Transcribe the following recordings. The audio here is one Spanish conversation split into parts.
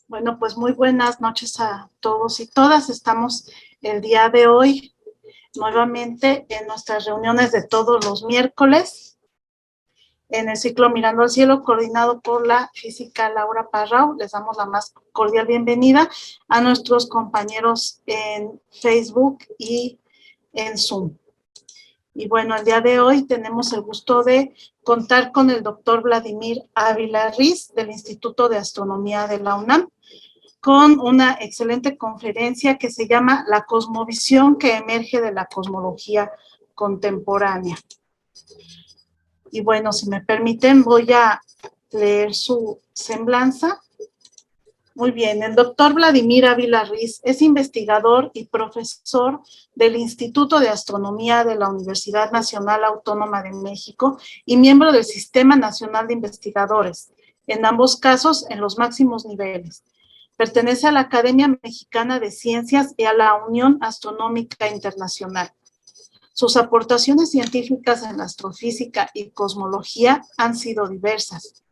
Bueno, pues muy buenas noches a todos y todas. Estamos el día de hoy nuevamente en nuestras reuniones de todos los miércoles en el ciclo Mirando al Cielo, coordinado por la física Laura Parrao. Les damos la más cordial bienvenida a nuestros compañeros en Facebook y en Zoom. Y bueno, el día de hoy tenemos el gusto de contar con el doctor Vladimir Ávila Riz del Instituto de Astronomía de la UNAM, con una excelente conferencia que se llama La cosmovisión que emerge de la cosmología contemporánea. Y bueno, si me permiten, voy a leer su semblanza. Muy bien, el doctor Vladimir Ávila Riz es investigador y profesor del Instituto de Astronomía de la Universidad Nacional Autónoma de México y miembro del Sistema Nacional de Investigadores, en ambos casos en los máximos niveles. Pertenece a la Academia Mexicana de Ciencias y a la Unión Astronómica Internacional. Sus aportaciones científicas en astrofísica y cosmología han sido diversas.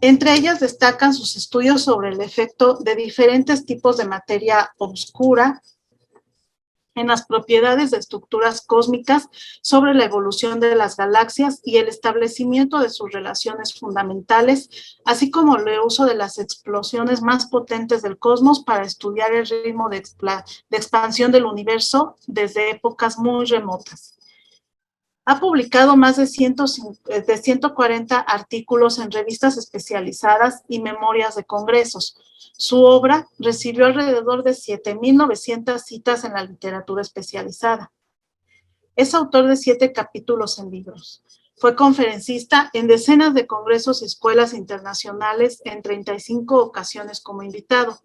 Entre ellas destacan sus estudios sobre el efecto de diferentes tipos de materia oscura en las propiedades de estructuras cósmicas sobre la evolución de las galaxias y el establecimiento de sus relaciones fundamentales, así como el uso de las explosiones más potentes del cosmos para estudiar el ritmo de expansión del universo desde épocas muy remotas. Ha publicado más de 140 artículos en revistas especializadas y memorias de congresos. Su obra recibió alrededor de 7,900 citas en la literatura especializada. Es autor de 7 capítulos en libros. Fue conferencista en decenas de congresos y escuelas internacionales en 35 ocasiones como invitado.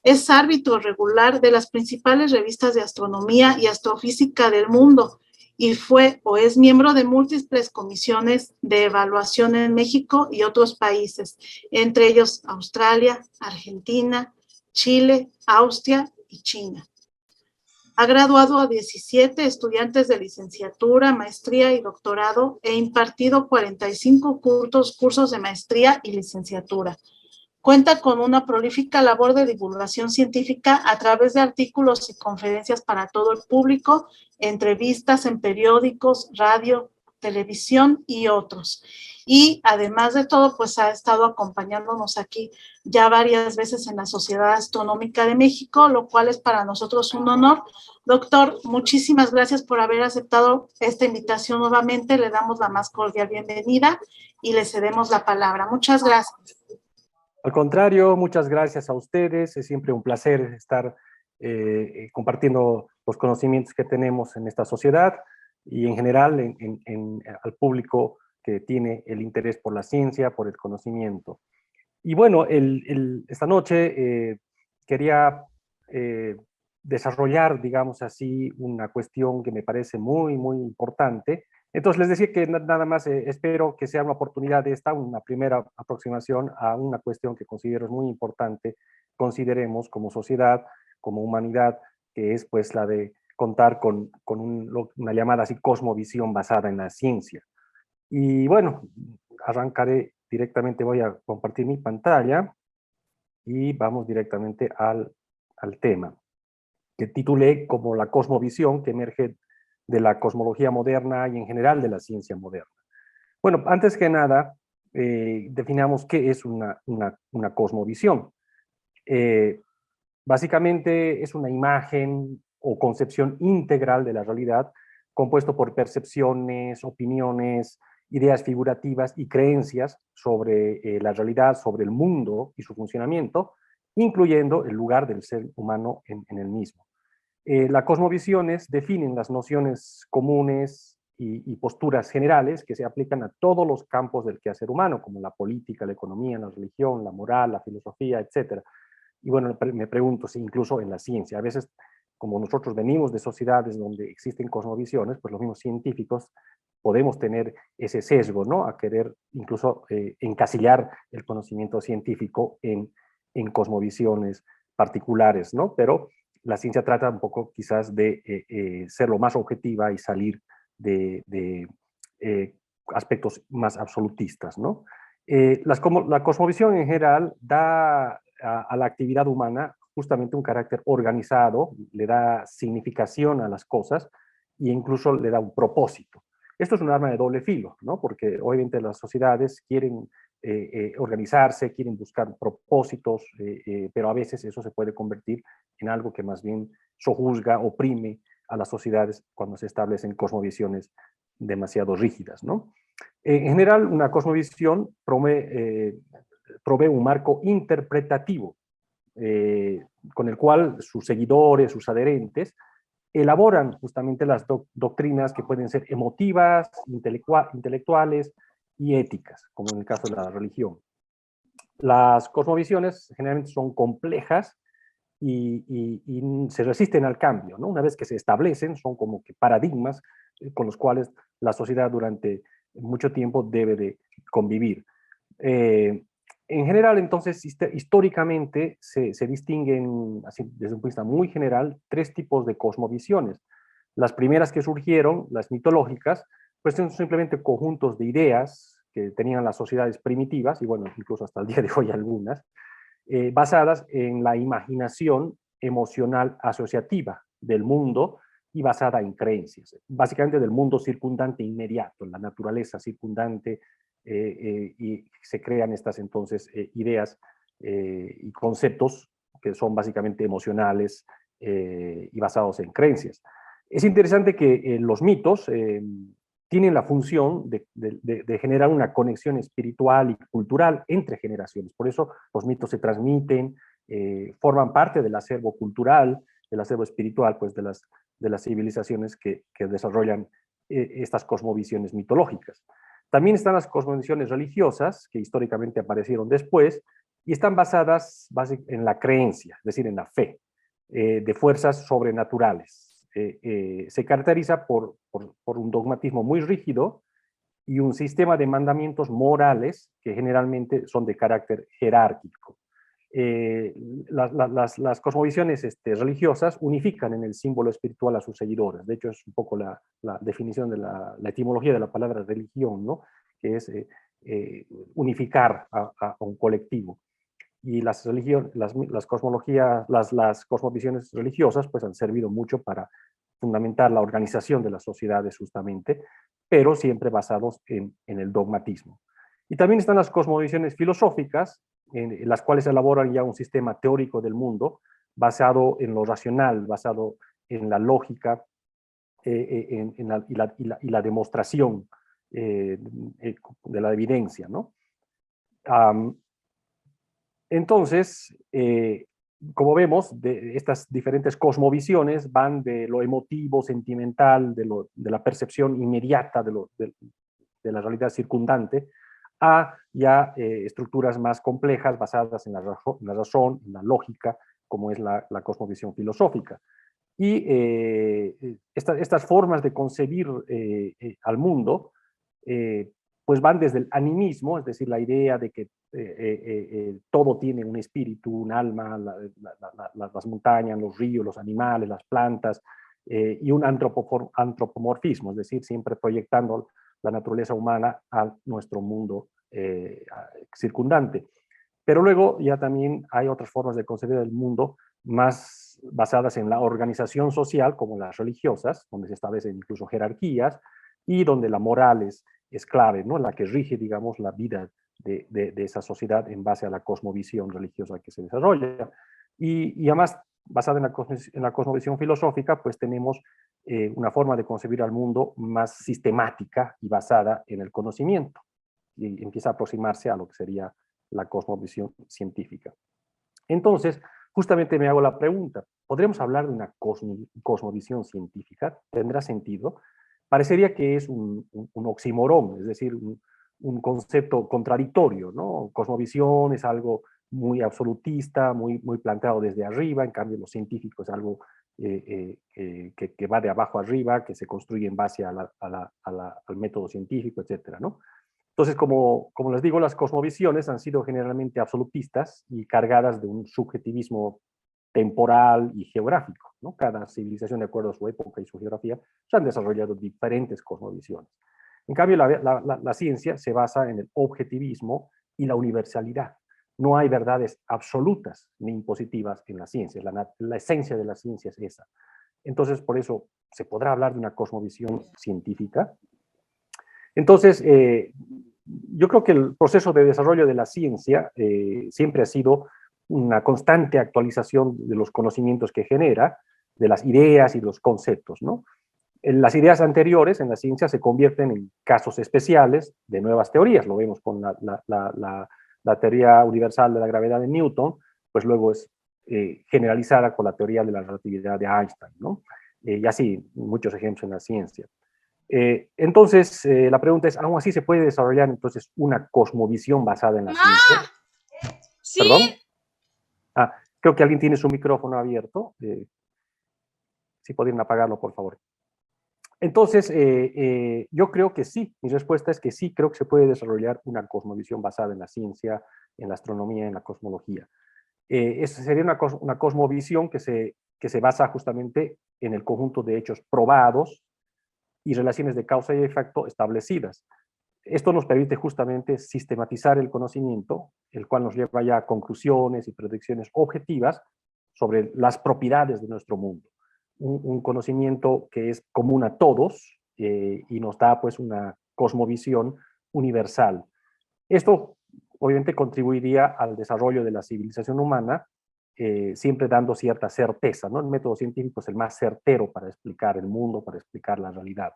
Es árbitro regular de las principales revistas de astronomía y astrofísica del mundo, y fue o es miembro de múltiples comisiones de evaluación en México y otros países, entre ellos Australia, Argentina, Chile, Austria y China. Ha graduado a 17 estudiantes de licenciatura, maestría y doctorado e impartido 45 cursos de maestría y licenciatura. Cuenta con una prolífica labor de divulgación científica a través de artículos y conferencias para todo el público, entrevistas en periódicos, radio, televisión y otros. Y además de todo, pues ha estado acompañándonos aquí ya varias veces en la Sociedad Astronómica de México, lo cual es para nosotros un honor. Doctor, muchísimas gracias por haber aceptado esta invitación nuevamente. Le damos la más cordial bienvenida y le cedemos la palabra. Muchas gracias. Al contrario, muchas gracias a ustedes. Es siempre un placer estar compartiendo los conocimientos que tenemos en esta sociedad y en general al público que tiene el interés por la ciencia, por el conocimiento. Y bueno, esta noche quería desarrollar, digamos así, una cuestión que me parece muy, muy importante. Entonces les decía que nada más espero que sea una oportunidad de esta, una primera aproximación a una cuestión que considero muy importante, consideremos como sociedad, como humanidad, que es pues la de contar con una llamada así cosmovisión basada en la ciencia. Y bueno, arrancaré directamente, voy a compartir mi pantalla y vamos directamente al tema, que titulé como la cosmovisión que emerge de la cosmología moderna y en general de la ciencia moderna. Bueno, antes que nada, definamos qué es una cosmovisión. Básicamente es una imagen o concepción integral de la realidad compuesto por percepciones, opiniones, ideas figurativas y creencias sobre la realidad, sobre el mundo y su funcionamiento, incluyendo el lugar del ser humano en el mismo. Las cosmovisiones definen las nociones comunes y posturas generales que se aplican a todos los campos del quehacer humano, como la política, la economía, la religión, la moral, la filosofía, etc. Y bueno, me pregunto si incluso en la ciencia, a veces como nosotros venimos de sociedades donde existen cosmovisiones, pues los mismos científicos podemos tener ese sesgo, ¿no? A querer incluso encasillar el conocimiento científico en cosmovisiones particulares, ¿no? Pero la ciencia trata un poco quizás de ser lo más objetiva y salir de aspectos más absolutistas, ¿no? La cosmovisión en general da a la actividad humana justamente un carácter organizado, le da significación a las cosas e incluso le da un propósito. Esto es un arma de doble filo, ¿no? Porque obviamente las sociedades quieren organizarse, quieren buscar propósitos, pero a veces eso se puede convertir en algo que más bien sojuzga, oprime a las sociedades cuando se establecen cosmovisiones demasiado rígidas, ¿no? En general, una cosmovisión provee un marco interpretativo con el cual sus seguidores, sus adherentes, elaboran justamente las doctrinas que pueden ser emotivas, intelectuales y éticas, como en el caso de la religión. Las cosmovisiones generalmente son complejas y se resisten al cambio, ¿no? Una vez que se establecen, son como que paradigmas con los cuales la sociedad durante mucho tiempo debe de convivir. En general, entonces, históricamente se distinguen, así, desde un punto de vista muy general, tres tipos de cosmovisiones. Las primeras que surgieron, las mitológicas, pues son simplemente conjuntos de ideas que tenían las sociedades primitivas, y bueno, incluso hasta el día de hoy algunas, basadas en la imaginación emocional asociativa del mundo y basada en creencias, básicamente del mundo circundante inmediato, la naturaleza circundante, y se crean estas entonces ideas y conceptos que son básicamente emocionales y basados en creencias. Es interesante que los mitos tienen la función de generar una conexión espiritual y cultural entre generaciones. Por eso los mitos se transmiten, forman parte del acervo cultural, del acervo espiritual, pues de las civilizaciones que desarrollan estas cosmovisiones mitológicas. También están las cosmovisiones religiosas, que históricamente aparecieron después, y están basadas en la creencia, es decir, en la fe, de fuerzas sobrenaturales. Se caracteriza por un dogmatismo muy rígido y un sistema de mandamientos morales que generalmente son de carácter jerárquico. Eh, las cosmovisiones religiosas unifican en el símbolo espiritual a sus seguidores. De hecho, es un poco la definición de la etimología de la palabra religión, ¿no? Que es unificar a un colectivo. Y las cosmologías, las cosmovisiones religiosas pues han servido mucho para fundamentar la organización de las sociedades justamente, pero siempre basados en el dogmatismo. Y también están las cosmovisiones filosóficas, en las cuales elaboran ya un sistema teórico del mundo basado en lo racional, basado en la lógica y la demostración de la evidencia, ¿no? Entonces, como vemos, de estas diferentes cosmovisiones van de lo emotivo, sentimental, de la percepción inmediata de la realidad circundante, a ya estructuras más complejas basadas en la razón, en la lógica, como es la cosmovisión filosófica. Y estas formas de concebir al mundo pues van desde el animismo, es decir, la idea de que todo tiene un espíritu, un alma, las montañas, los ríos, los animales, las plantas, y un antropomorfismo, es decir, siempre proyectando la naturaleza humana a nuestro mundo circundante. Pero luego ya también hay otras formas de concebir el mundo más basadas en la organización social, como las religiosas, donde se establecen incluso jerarquías y donde la moral es clave, ¿no? La que rige, digamos, la vida de esa sociedad en base a la cosmovisión religiosa que se desarrolla. Y además, basada en la cosmovisión filosófica, pues tenemos una forma de concebir al mundo más sistemática y basada en el conocimiento. Y empieza a aproximarse a lo que sería la cosmovisión científica. Entonces, justamente me hago la pregunta, ¿podremos hablar de una cosmovisión científica? ¿Tendrá sentido? Parecería que es un oxímoron, es decir, un concepto contradictorio, ¿no? Cosmovisión es algo muy absolutista, muy planteado desde arriba, en cambio lo científico es algo que va de abajo arriba, que se construye en base al método científico, etcétera, ¿no? Entonces, como les digo, las cosmovisiones han sido generalmente absolutistas y cargadas de un subjetivismo temporal y geográfico, ¿no? Cada civilización, de acuerdo a su época y su geografía, se han desarrollado diferentes cosmovisiones. En cambio, la ciencia se basa en el objetivismo y la universalidad. No hay verdades absolutas ni impositivas en la ciencia. La esencia de la ciencia es esa. Entonces, por eso se podrá hablar de una cosmovisión científica. Entonces, yo creo que el proceso de desarrollo de la ciencia siempre ha sido una constante actualización de los conocimientos que genera, de las ideas y los conceptos, ¿no? Las ideas anteriores en la ciencia se convierten en casos especiales de nuevas teorías. Lo vemos con la teoría universal de la gravedad de Newton, pues luego es generalizada con la teoría de la relatividad de Einstein, ¿no? Y así, muchos ejemplos en la ciencia. Entonces, la pregunta es, ¿aún así se puede desarrollar entonces una cosmovisión basada en la ciencia? Sí. ¿Perdón? Ah, creo que alguien tiene su micrófono abierto. Si podrían apagarlo, por favor. Entonces, yo creo que sí, mi respuesta es que sí, creo que se puede desarrollar una cosmovisión basada en la ciencia, en la astronomía, en la cosmología. Esa sería una cosmovisión que se basa justamente en el conjunto de hechos probados y relaciones de causa y efecto establecidas. Esto nos permite justamente sistematizar el conocimiento, el cual nos lleva ya a conclusiones y predicciones objetivas sobre las propiedades de nuestro mundo. Un conocimiento que es común a todos y nos da pues una cosmovisión universal. Esto obviamente contribuiría al desarrollo de la civilización humana, siempre dando cierta certeza, ¿no? El método científico es el más certero para explicar el mundo, para explicar la realidad.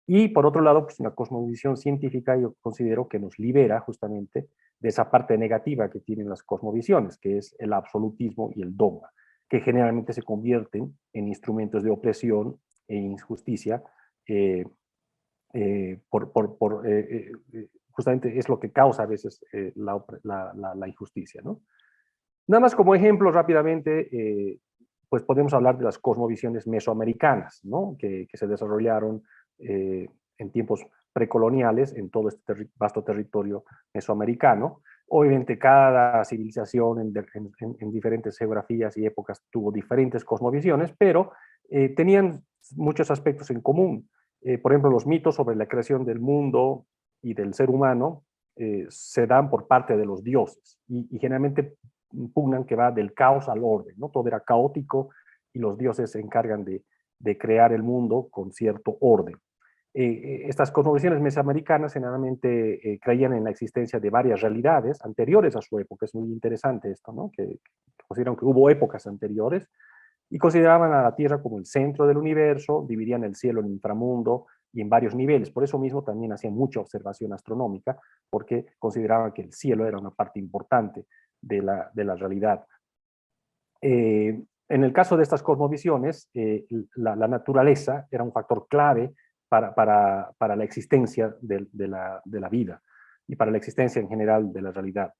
Y por otro lado, pues una cosmovisión científica yo considero que nos libera justamente de esa parte negativa que tienen las cosmovisiones, que es el absolutismo y el dogma, que generalmente se convierten en instrumentos de opresión e injusticia, justamente es lo que causa a veces la injusticia, ¿no? Nada más como ejemplo rápidamente, pues podemos hablar de las cosmovisiones mesoamericanas, ¿no? Que se desarrollaron en tiempos precoloniales en todo este vasto territorio mesoamericano. Obviamente cada civilización en diferentes geografías y épocas tuvo diferentes cosmovisiones, pero tenían muchos aspectos en común. Por ejemplo, los mitos sobre la creación del mundo y del ser humano se dan por parte de los dioses y generalmente pugnan que va del caos al orden, ¿no? Todo era caótico y los dioses se encargan de crear el mundo con cierto orden. Estas cosmovisiones mesoamericanas generalmente creían en la existencia de varias realidades anteriores a su época. Es muy interesante esto, ¿no? Que consideran que hubo épocas anteriores y consideraban a la Tierra como el centro del universo, dividían el cielo en inframundo y en varios niveles. Por eso mismo también hacían mucha observación astronómica, porque consideraban que el cielo era una parte importante de la realidad. En el caso de estas cosmovisiones, la naturaleza era un factor clave para la existencia de la vida y para la existencia en general de la realidad.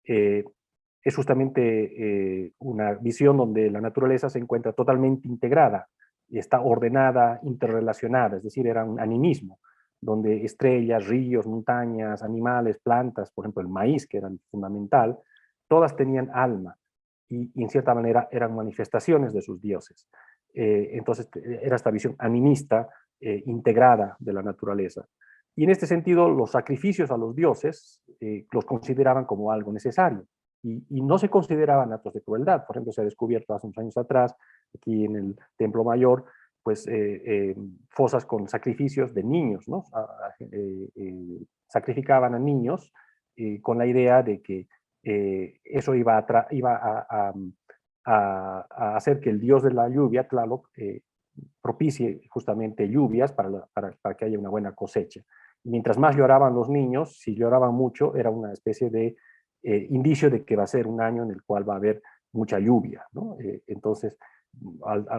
Es justamente una visión donde la naturaleza se encuentra totalmente integrada y está ordenada, interrelacionada, es decir, era un animismo, donde estrellas, ríos, montañas, animales, plantas, por ejemplo el maíz, que era fundamental, todas tenían alma y en cierta manera eran manifestaciones de sus dioses. Entonces era esta visión animista, integrada de la naturaleza. Y en este sentido, los sacrificios a los dioses los consideraban como algo necesario y no se consideraban actos de crueldad. Por ejemplo, se ha descubierto hace unos años atrás, aquí en el Templo Mayor, pues fosas con sacrificios de niños, ¿no? Sacrificaban a niños con la idea de que eso iba a hacer que el dios de la lluvia, Tlaloc, propicie justamente lluvias para que haya una buena cosecha. Y mientras más lloraban los niños, si lloraban mucho, era una especie de indicio de que va a ser un año en el cual va a haber mucha lluvia, ¿no? Entonces,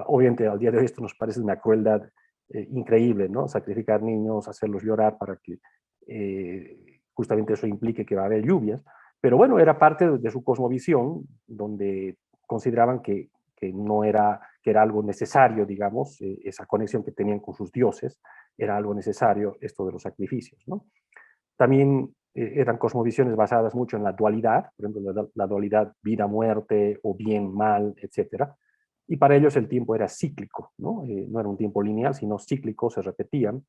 obviamente al día de hoy esto nos parece una crueldad increíble, ¿no? Sacrificar niños, hacerlos llorar para que justamente eso implique que va a haber lluvias. Pero bueno, era parte de su cosmovisión, donde consideraban que no era, que era algo necesario, digamos, esa conexión que tenían con sus dioses, era algo necesario esto de los sacrificios, ¿no? También eran cosmovisiones basadas mucho en la dualidad, por ejemplo, la dualidad vida-muerte o bien-mal, etcétera. Y para ellos el tiempo era cíclico, ¿no? No era un tiempo lineal, sino cíclico, se repetían.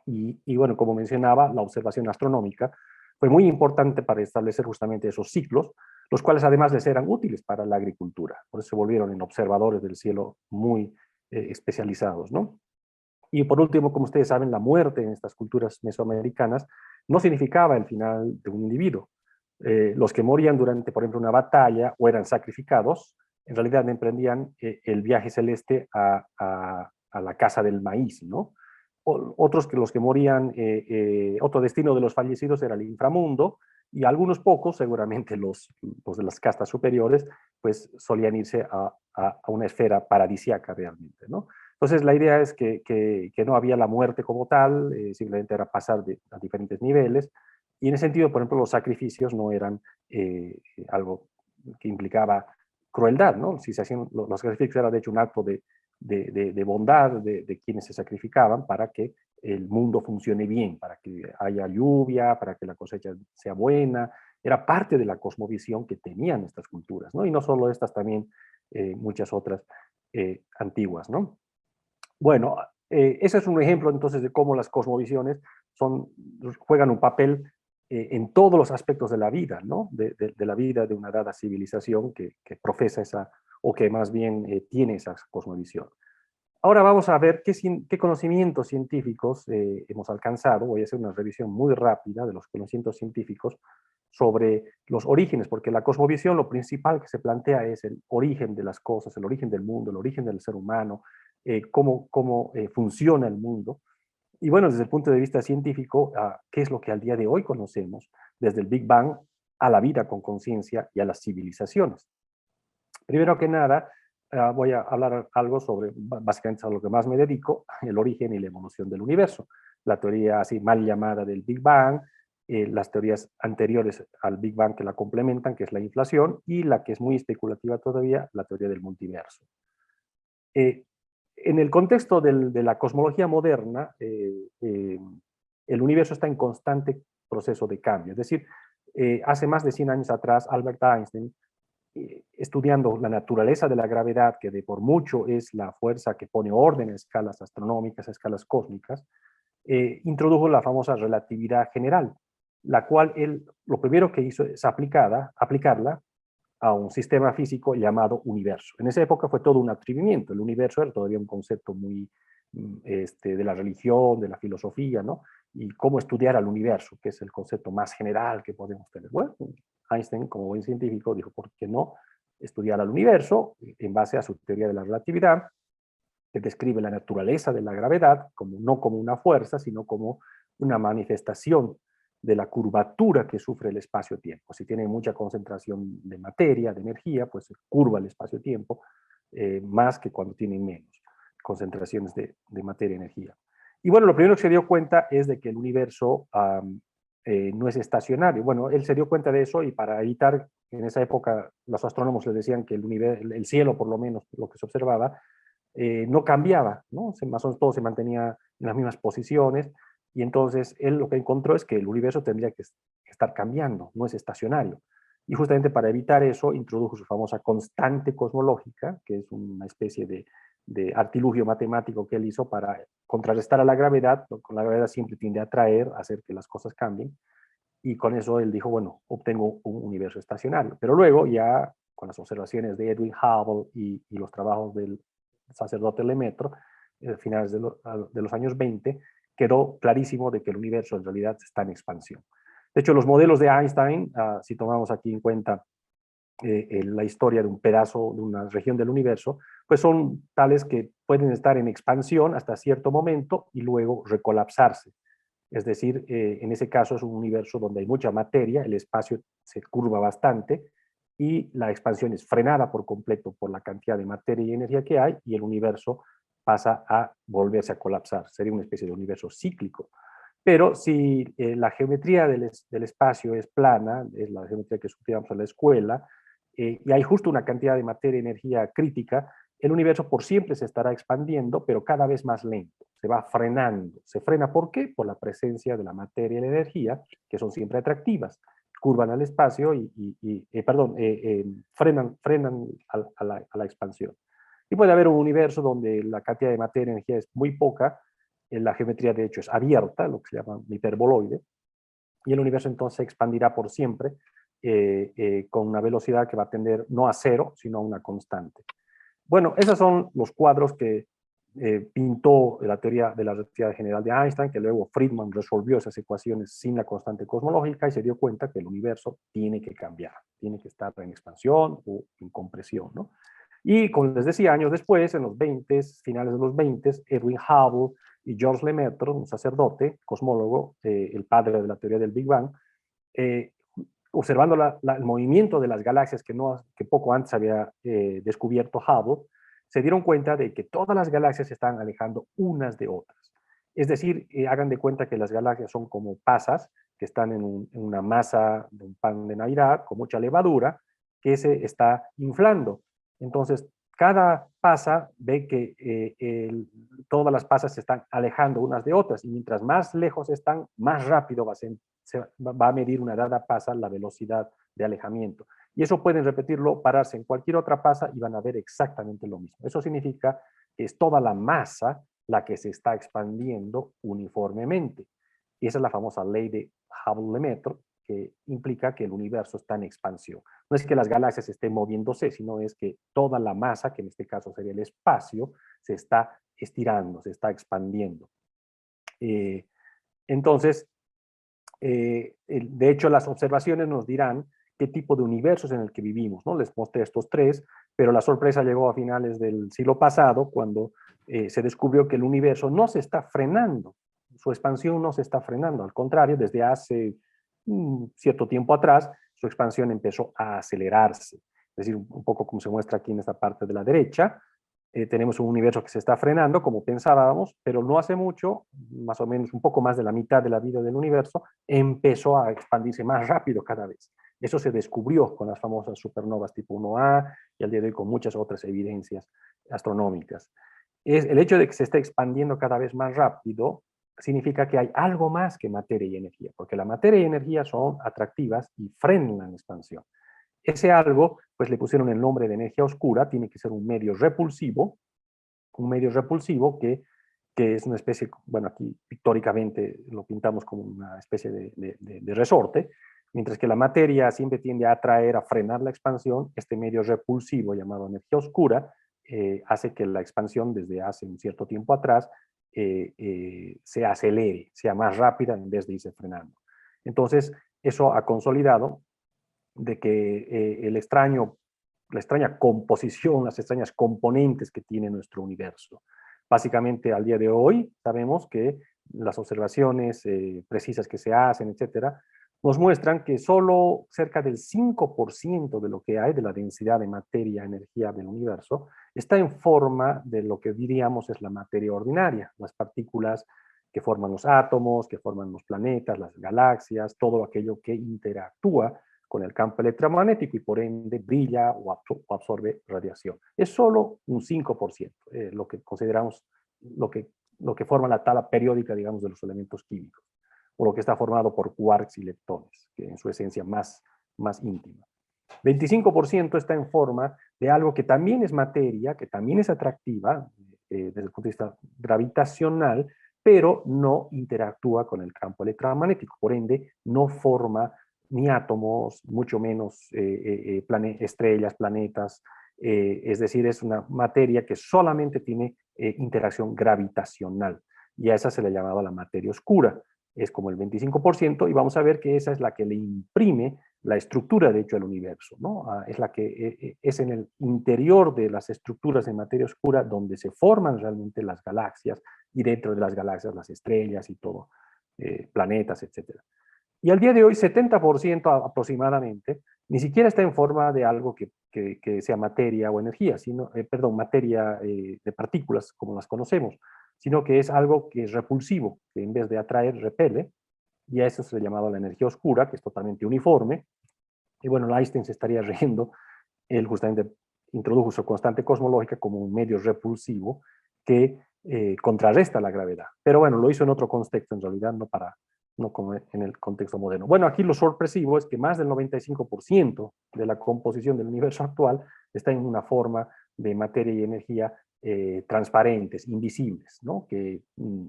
Y bueno, como mencionaba, la observación astronómica, Fue muy importante para establecer justamente esos ciclos, los cuales además les eran útiles para la agricultura. Por eso se volvieron en observadores del cielo muy especializados, ¿no? Y por último, como ustedes saben, la muerte en estas culturas mesoamericanas no significaba el final de un individuo. Los que morían durante, por ejemplo, una batalla o eran sacrificados, en realidad emprendían el viaje celeste a la casa del maíz, ¿no? Otros que los que morían, otro destino de los fallecidos era el inframundo, y algunos pocos, seguramente los de las castas superiores, pues solían irse a una esfera paradisiaca realmente, ¿no? Entonces la idea es que no había la muerte como tal, simplemente era pasar a diferentes niveles, y en ese sentido, por ejemplo, los sacrificios no eran algo que implicaba crueldad, ¿no? Si se hacían, los sacrificios era de hecho un acto de bondad de quienes se sacrificaban para que el mundo funcione bien, para que haya lluvia, para que la cosecha sea buena. Era parte de la cosmovisión que tenían estas culturas, ¿no? Y no solo estas, también muchas otras antiguas, ¿no? Bueno, ese es un ejemplo entonces de cómo las cosmovisiones juegan un papel en todos los aspectos de la vida, ¿no? De la vida de una dada civilización que profesa esa, o que más bien tiene esa cosmovisión. Ahora vamos a ver qué conocimientos científicos hemos alcanzado. Voy a hacer una revisión muy rápida de los conocimientos científicos sobre los orígenes, porque la cosmovisión lo principal que se plantea es el origen de las cosas, el origen del mundo, el origen del ser humano, cómo funciona el mundo. Y bueno, desde el punto de vista científico, ¿qué es lo que al día de hoy conocemos? Desde el Big Bang a la vida con conciencia y a las civilizaciones. Primero que nada, voy a hablar algo sobre, básicamente a lo que más me dedico, el origen y la evolución del universo. La teoría así mal llamada del Big Bang, las teorías anteriores al Big Bang que la complementan, que es la inflación, y la que es muy especulativa todavía, la teoría del multiverso. En el contexto de la cosmología moderna, el universo está en constante proceso de cambio. Es decir, hace más de 100 años atrás, Albert Einstein, estudiando la naturaleza de la gravedad, que de por mucho es la fuerza que pone orden a escalas astronómicas, a escalas cósmicas, introdujo la famosa relatividad general, la cual él lo primero que hizo es aplicarla a un sistema físico llamado universo. En esa época fue todo un atrevimiento. El universo era todavía un concepto muy de la religión, de la filosofía, ¿no? Y cómo estudiar al universo, que es el concepto más general que podemos tener. Bueno, Einstein, como buen científico, dijo, ¿por qué no estudiar al universo en base a su teoría de la relatividad, que describe la naturaleza de la gravedad no como una fuerza, sino como una manifestación de la curvatura que sufre el espacio-tiempo. Si tiene mucha concentración de materia, de energía, pues se curva el espacio-tiempo más que cuando tiene menos concentraciones de materia y energía. Y bueno, lo primero que se dio cuenta es de que el universo no es estacionario. Bueno, él se dio cuenta de eso, y para evitar, en esa época los astrónomos les decían que el cielo, por lo menos lo que se observaba, no cambiaba, ¿no? Más o menos todo se mantenía en las mismas posiciones, y entonces él lo que encontró es que el universo tendría que estar cambiando, no es estacionario. Y justamente para evitar eso introdujo su famosa constante cosmológica, que es una especie de artilugio matemático que él hizo para contrarrestar a la gravedad. Con la gravedad siempre tiende a atraer, a hacer que las cosas cambien, y con eso él dijo, bueno, obtengo un universo estacionario. Pero luego ya con las observaciones de Edwin Hubble y los trabajos del sacerdote Lemaitre, a finales de los años 20, quedó clarísimo de que el universo en realidad está en expansión. De hecho, los modelos de Einstein, si tomamos aquí en cuenta la historia de un pedazo, de una región del universo, pues son tales que pueden estar en expansión hasta cierto momento y luego recolapsarse. Es decir, en ese caso es un universo donde hay mucha materia, el espacio se curva bastante y la expansión es frenada por completo por la cantidad de materia y energía que hay, y el universo pasa a volverse a colapsar. Sería una especie de universo cíclico. Pero si la geometría del espacio es plana, es la geometría que estudiamos en la escuela, y hay justo una cantidad de materia y energía crítica, el universo por siempre se estará expandiendo, pero cada vez más lento, se va frenando. ¿Se frena por qué? Por la presencia de la materia y la energía, que son siempre atractivas, curvan al espacio frenan a la expansión. Y puede haber un universo donde la cantidad de materia y energía es muy poca, la geometría de hecho es abierta, lo que se llama hiperboloide, y el universo entonces se expandirá por siempre con una velocidad que va a tender no a cero, sino a una constante. Bueno, esos son los cuadros que pintó la teoría de la relatividad general de Einstein, que luego Friedman resolvió esas ecuaciones sin la constante cosmológica y se dio cuenta que el universo tiene que cambiar, tiene que estar en expansión o en compresión, ¿no? Y como les decía, años después, en los 20, finales de los 20, Edwin Hubble y Georges Lemaitre, un sacerdote, cosmólogo, el padre de la teoría del Big Bang, eh, observando el movimiento de las galaxias que poco antes había descubierto Hubble, se dieron cuenta de que todas las galaxias se están alejando unas de otras. Es decir, hagan de cuenta que las galaxias son como pasas que están en una masa de un pan de Navidad con mucha levadura que se está inflando. Entonces, cada pasa ve que todas las pasas se están alejando unas de otras y mientras más lejos están, más rápido va a medir una dada pasa la velocidad de alejamiento. Y eso pueden repetirlo, pararse en cualquier otra pasa y van a ver exactamente lo mismo. Eso significa que es toda la masa la que se está expandiendo uniformemente. Y esa es la famosa ley de Hubble-Lemaitre, que implica que el universo está en expansión. No es que las galaxias estén moviéndose, sino es que toda la masa, que en este caso sería el espacio, se está estirando, se está expandiendo. Entonces, de hecho, las observaciones nos dirán qué tipo de universo es en el que vivimos, ¿no? Les mostré estos tres, pero la sorpresa llegó a finales del siglo pasado, cuando se descubrió que el universo no se está frenando, su expansión no se está frenando, al contrario, desde hace cierto tiempo atrás, su expansión empezó a acelerarse. Es decir, un poco como se muestra aquí en esta parte de la derecha, tenemos un universo que se está frenando, como pensábamos, pero no hace mucho, más o menos un poco más de la mitad de la vida del universo, empezó a expandirse más rápido cada vez. Eso se descubrió con las famosas supernovas tipo 1A y al día de hoy con muchas otras evidencias astronómicas. El hecho de que se esté expandiendo cada vez más rápido significa que hay algo más que materia y energía, porque la materia y energía son atractivas y frenan la expansión. Ese algo, pues le pusieron el nombre de energía oscura, tiene que ser un medio repulsivo que es una especie, bueno, aquí pictóricamente lo pintamos como una especie de resorte, mientras que la materia siempre tiende a atraer, a frenar la expansión. Este medio repulsivo llamado energía oscura hace que la expansión desde hace un cierto tiempo atrás se acelere, sea más rápida en vez de irse frenando. Entonces, eso ha consolidado de que la extraña composición, las extrañas componentes que tiene nuestro universo. Básicamente, al día de hoy, sabemos que las observaciones precisas que se hacen, etcétera, nos muestran que solo cerca del 5% de lo que hay de la densidad de materia, energía del universo, está en forma de lo que diríamos es la materia ordinaria, las partículas que forman los átomos, que forman los planetas, las galaxias, todo aquello que interactúa con el campo electromagnético y por ende brilla o absorbe radiación. Es solo un 5%, lo que consideramos lo que forma la tabla periódica, digamos, de los elementos químicos, o lo que está formado por quarks y leptones, que en su esencia más íntima. 25% está en forma de algo que también es materia, que también es atractiva desde el punto de vista gravitacional, pero no interactúa con el campo electromagnético, por ende no forma ni átomos, mucho menos estrellas, planetas, es decir, es una materia que solamente tiene interacción gravitacional, y a esa se le llamaba la materia oscura, es como el 25%, y vamos a ver que esa es la que le imprime la estructura, de hecho, al universo, ¿no? Es la que es en el interior de las estructuras de materia oscura donde se forman realmente las galaxias, y dentro de las galaxias las estrellas y todo, planetas, etcétera. Y al día de hoy, 70% aproximadamente, ni siquiera está en forma de algo que sea materia o energía, sino, perdón, materia de partículas, como las conocemos, sino que es algo que es repulsivo, que en vez de atraer, repele, y a eso se le llamaba la energía oscura, que es totalmente uniforme. Y bueno, Einstein se estaría riendo, él justamente introdujo su constante cosmológica como un medio repulsivo que contrarresta la gravedad. Pero bueno, lo hizo en otro contexto, en realidad, no como en el contexto moderno. Bueno, aquí lo sorpresivo es que más del 95% de la composición del universo actual está en una forma de materia y energía transparentes, invisibles, ¿no? Que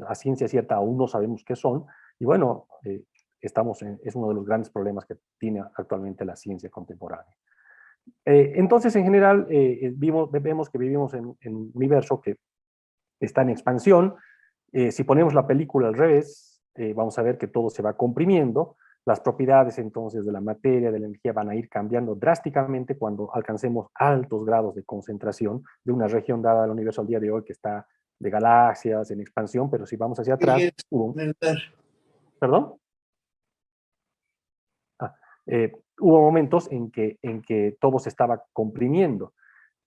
a ciencia cierta aún no sabemos qué son, y bueno, es uno de los grandes problemas que tiene actualmente la ciencia contemporánea. Entonces, en general, vemos que vivimos en un universo que está en expansión. Si ponemos la película al revés, vamos a ver que todo se va comprimiendo. Las propiedades entonces de la materia, de la energía, van a ir cambiando drásticamente cuando alcancemos altos grados de concentración de una región dada del universo al día de hoy que está de galaxias en expansión, pero si vamos hacia atrás... ¿Perdón? Hubo momentos en que todo se estaba comprimiendo.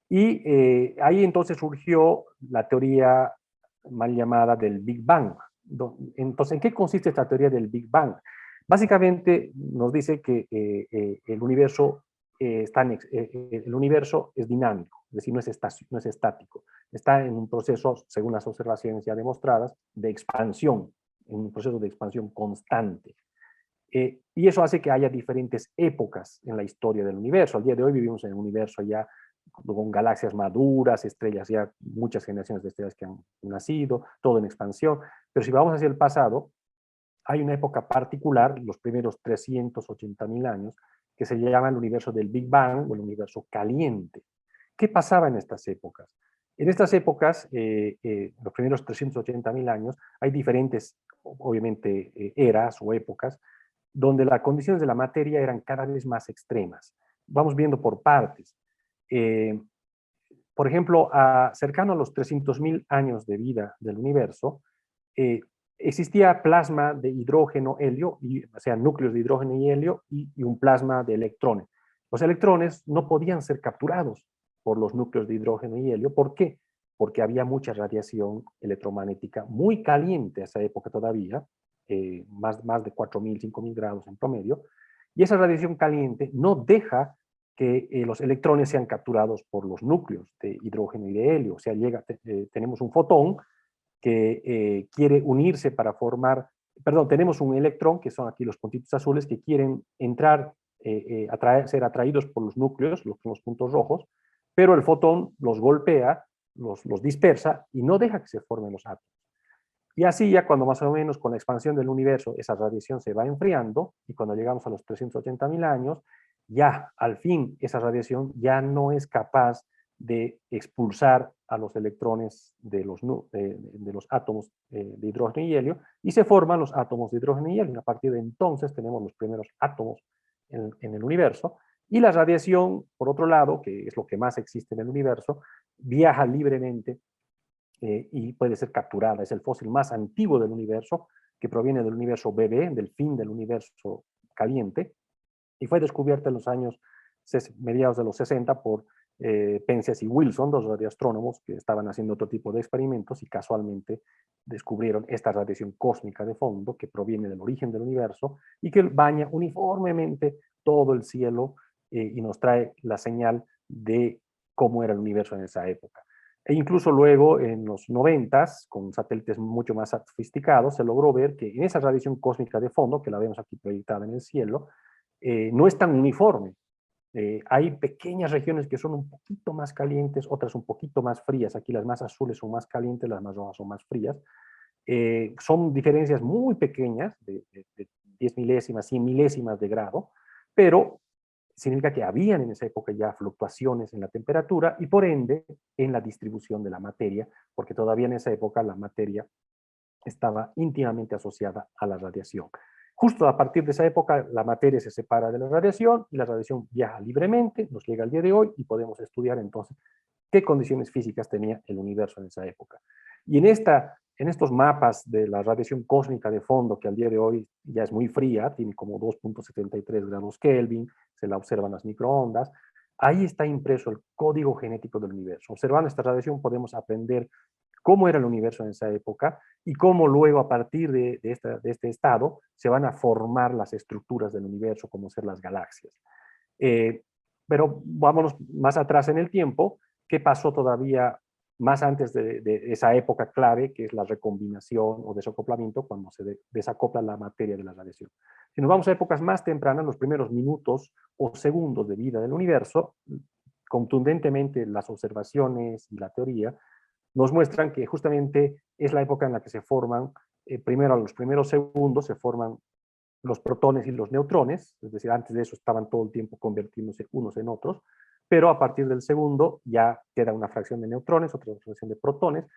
Y ahí entonces surgió la teoría mal llamada del Big Bang. Entonces, ¿en qué consiste esta teoría del Big Bang? Básicamente nos dice que el universo el universo es dinámico, es decir, no es estático. Está en un proceso, según las observaciones ya demostradas, de expansión, en un proceso de expansión constante. Y eso hace que haya diferentes épocas en la historia del universo. Al día de hoy vivimos en un universo ya con galaxias maduras, estrellas, ya muchas generaciones de estrellas que han nacido, todo en expansión. Pero si vamos hacia el pasado, hay una época particular, los primeros 380.000 años, que se llama el universo del Big Bang o el universo caliente. ¿Qué pasaba en estas épocas? En estas épocas, los primeros 380.000 años, hay diferentes, obviamente, eras o épocas, donde las condiciones de la materia eran cada vez más extremas. Vamos viendo por partes. Por ejemplo, cercano a los 300.000 años de vida del universo, existía plasma de hidrógeno, helio, o sea, núcleos de hidrógeno y helio, y un plasma de electrones. Los electrones no podían ser capturados por los núcleos de hidrógeno y helio. ¿Por qué? Porque había mucha radiación electromagnética muy caliente a esa época todavía, más de 4.000, 5.000 grados en promedio, y esa radiación caliente no deja que los electrones sean capturados por los núcleos de hidrógeno y de helio. O sea, tenemos un fotón que quiere unirse para formar, perdón, tenemos un electrón, que son aquí los puntitos azules, que quieren entrar, ser atraídos por los núcleos, los puntos rojos, pero el fotón los golpea, los dispersa y no deja que se formen los átomos. Y así ya cuando más o menos con la expansión del universo esa radiación se va enfriando y cuando llegamos a los 380.000 años, ya al fin esa radiación ya no es capaz de expulsar a los electrones de los átomos de hidrógeno y helio y se forman los átomos de hidrógeno y helio. A partir de entonces tenemos los primeros átomos en el universo y la radiación, por otro lado, que es lo que más existe en el universo, viaja libremente y puede ser capturada. Es el fósil más antiguo del universo, que proviene del universo bebé, del fin del universo caliente, y fue descubierta en los años mediados de los 60 por Penzias y Wilson, dos radioastrónomos que estaban haciendo otro tipo de experimentos y casualmente descubrieron esta radiación cósmica de fondo que proviene del origen del universo y que baña uniformemente todo el cielo y nos trae la señal de cómo era el universo en esa época. E incluso luego, en los 90s, con satélites mucho más sofisticados, se logró ver que en esa radiación cósmica de fondo, que la vemos aquí proyectada en el cielo, no es tan uniforme. Hay pequeñas regiones que son un poquito más calientes, otras un poquito más frías. Aquí las más azules son más calientes, las más rojas son más frías. Son diferencias muy pequeñas, de 10 milésimas, 100 milésimas de grado, pero significa que habían en esa época ya fluctuaciones en la temperatura y por ende en la distribución de la materia, porque todavía en esa época la materia estaba íntimamente asociada a la radiación. Justo a partir de esa época la materia se separa de la radiación y la radiación viaja libremente, nos llega al día de hoy y podemos estudiar entonces qué condiciones físicas tenía el universo en esa época. Y en estos mapas de la radiación cósmica de fondo, que al día de hoy ya es muy fría, tiene como 2.73 grados Kelvin, se la observan las microondas, ahí está impreso el código genético del universo. Observando esta radiación podemos aprender cómo era el universo en esa época y cómo luego a partir de este estado se van a formar las estructuras del universo, como ser las galaxias. Pero vámonos más atrás en el tiempo, ¿qué pasó todavía más antes de esa época clave, que es la recombinación o desacoplamiento, cuando se desacopla la materia de la radiación? Si nos vamos a épocas más tempranas, los primeros minutos o segundos de vida del universo, contundentemente las observaciones y la teoría nos muestran que justamente es la época en la que se forman, primero a los primeros segundos se forman los protones y los neutrones, es decir, antes de eso estaban todo el tiempo convirtiéndose unos en otros, pero a partir del segundo ya queda una fracción de neutrones, otra fracción de protones,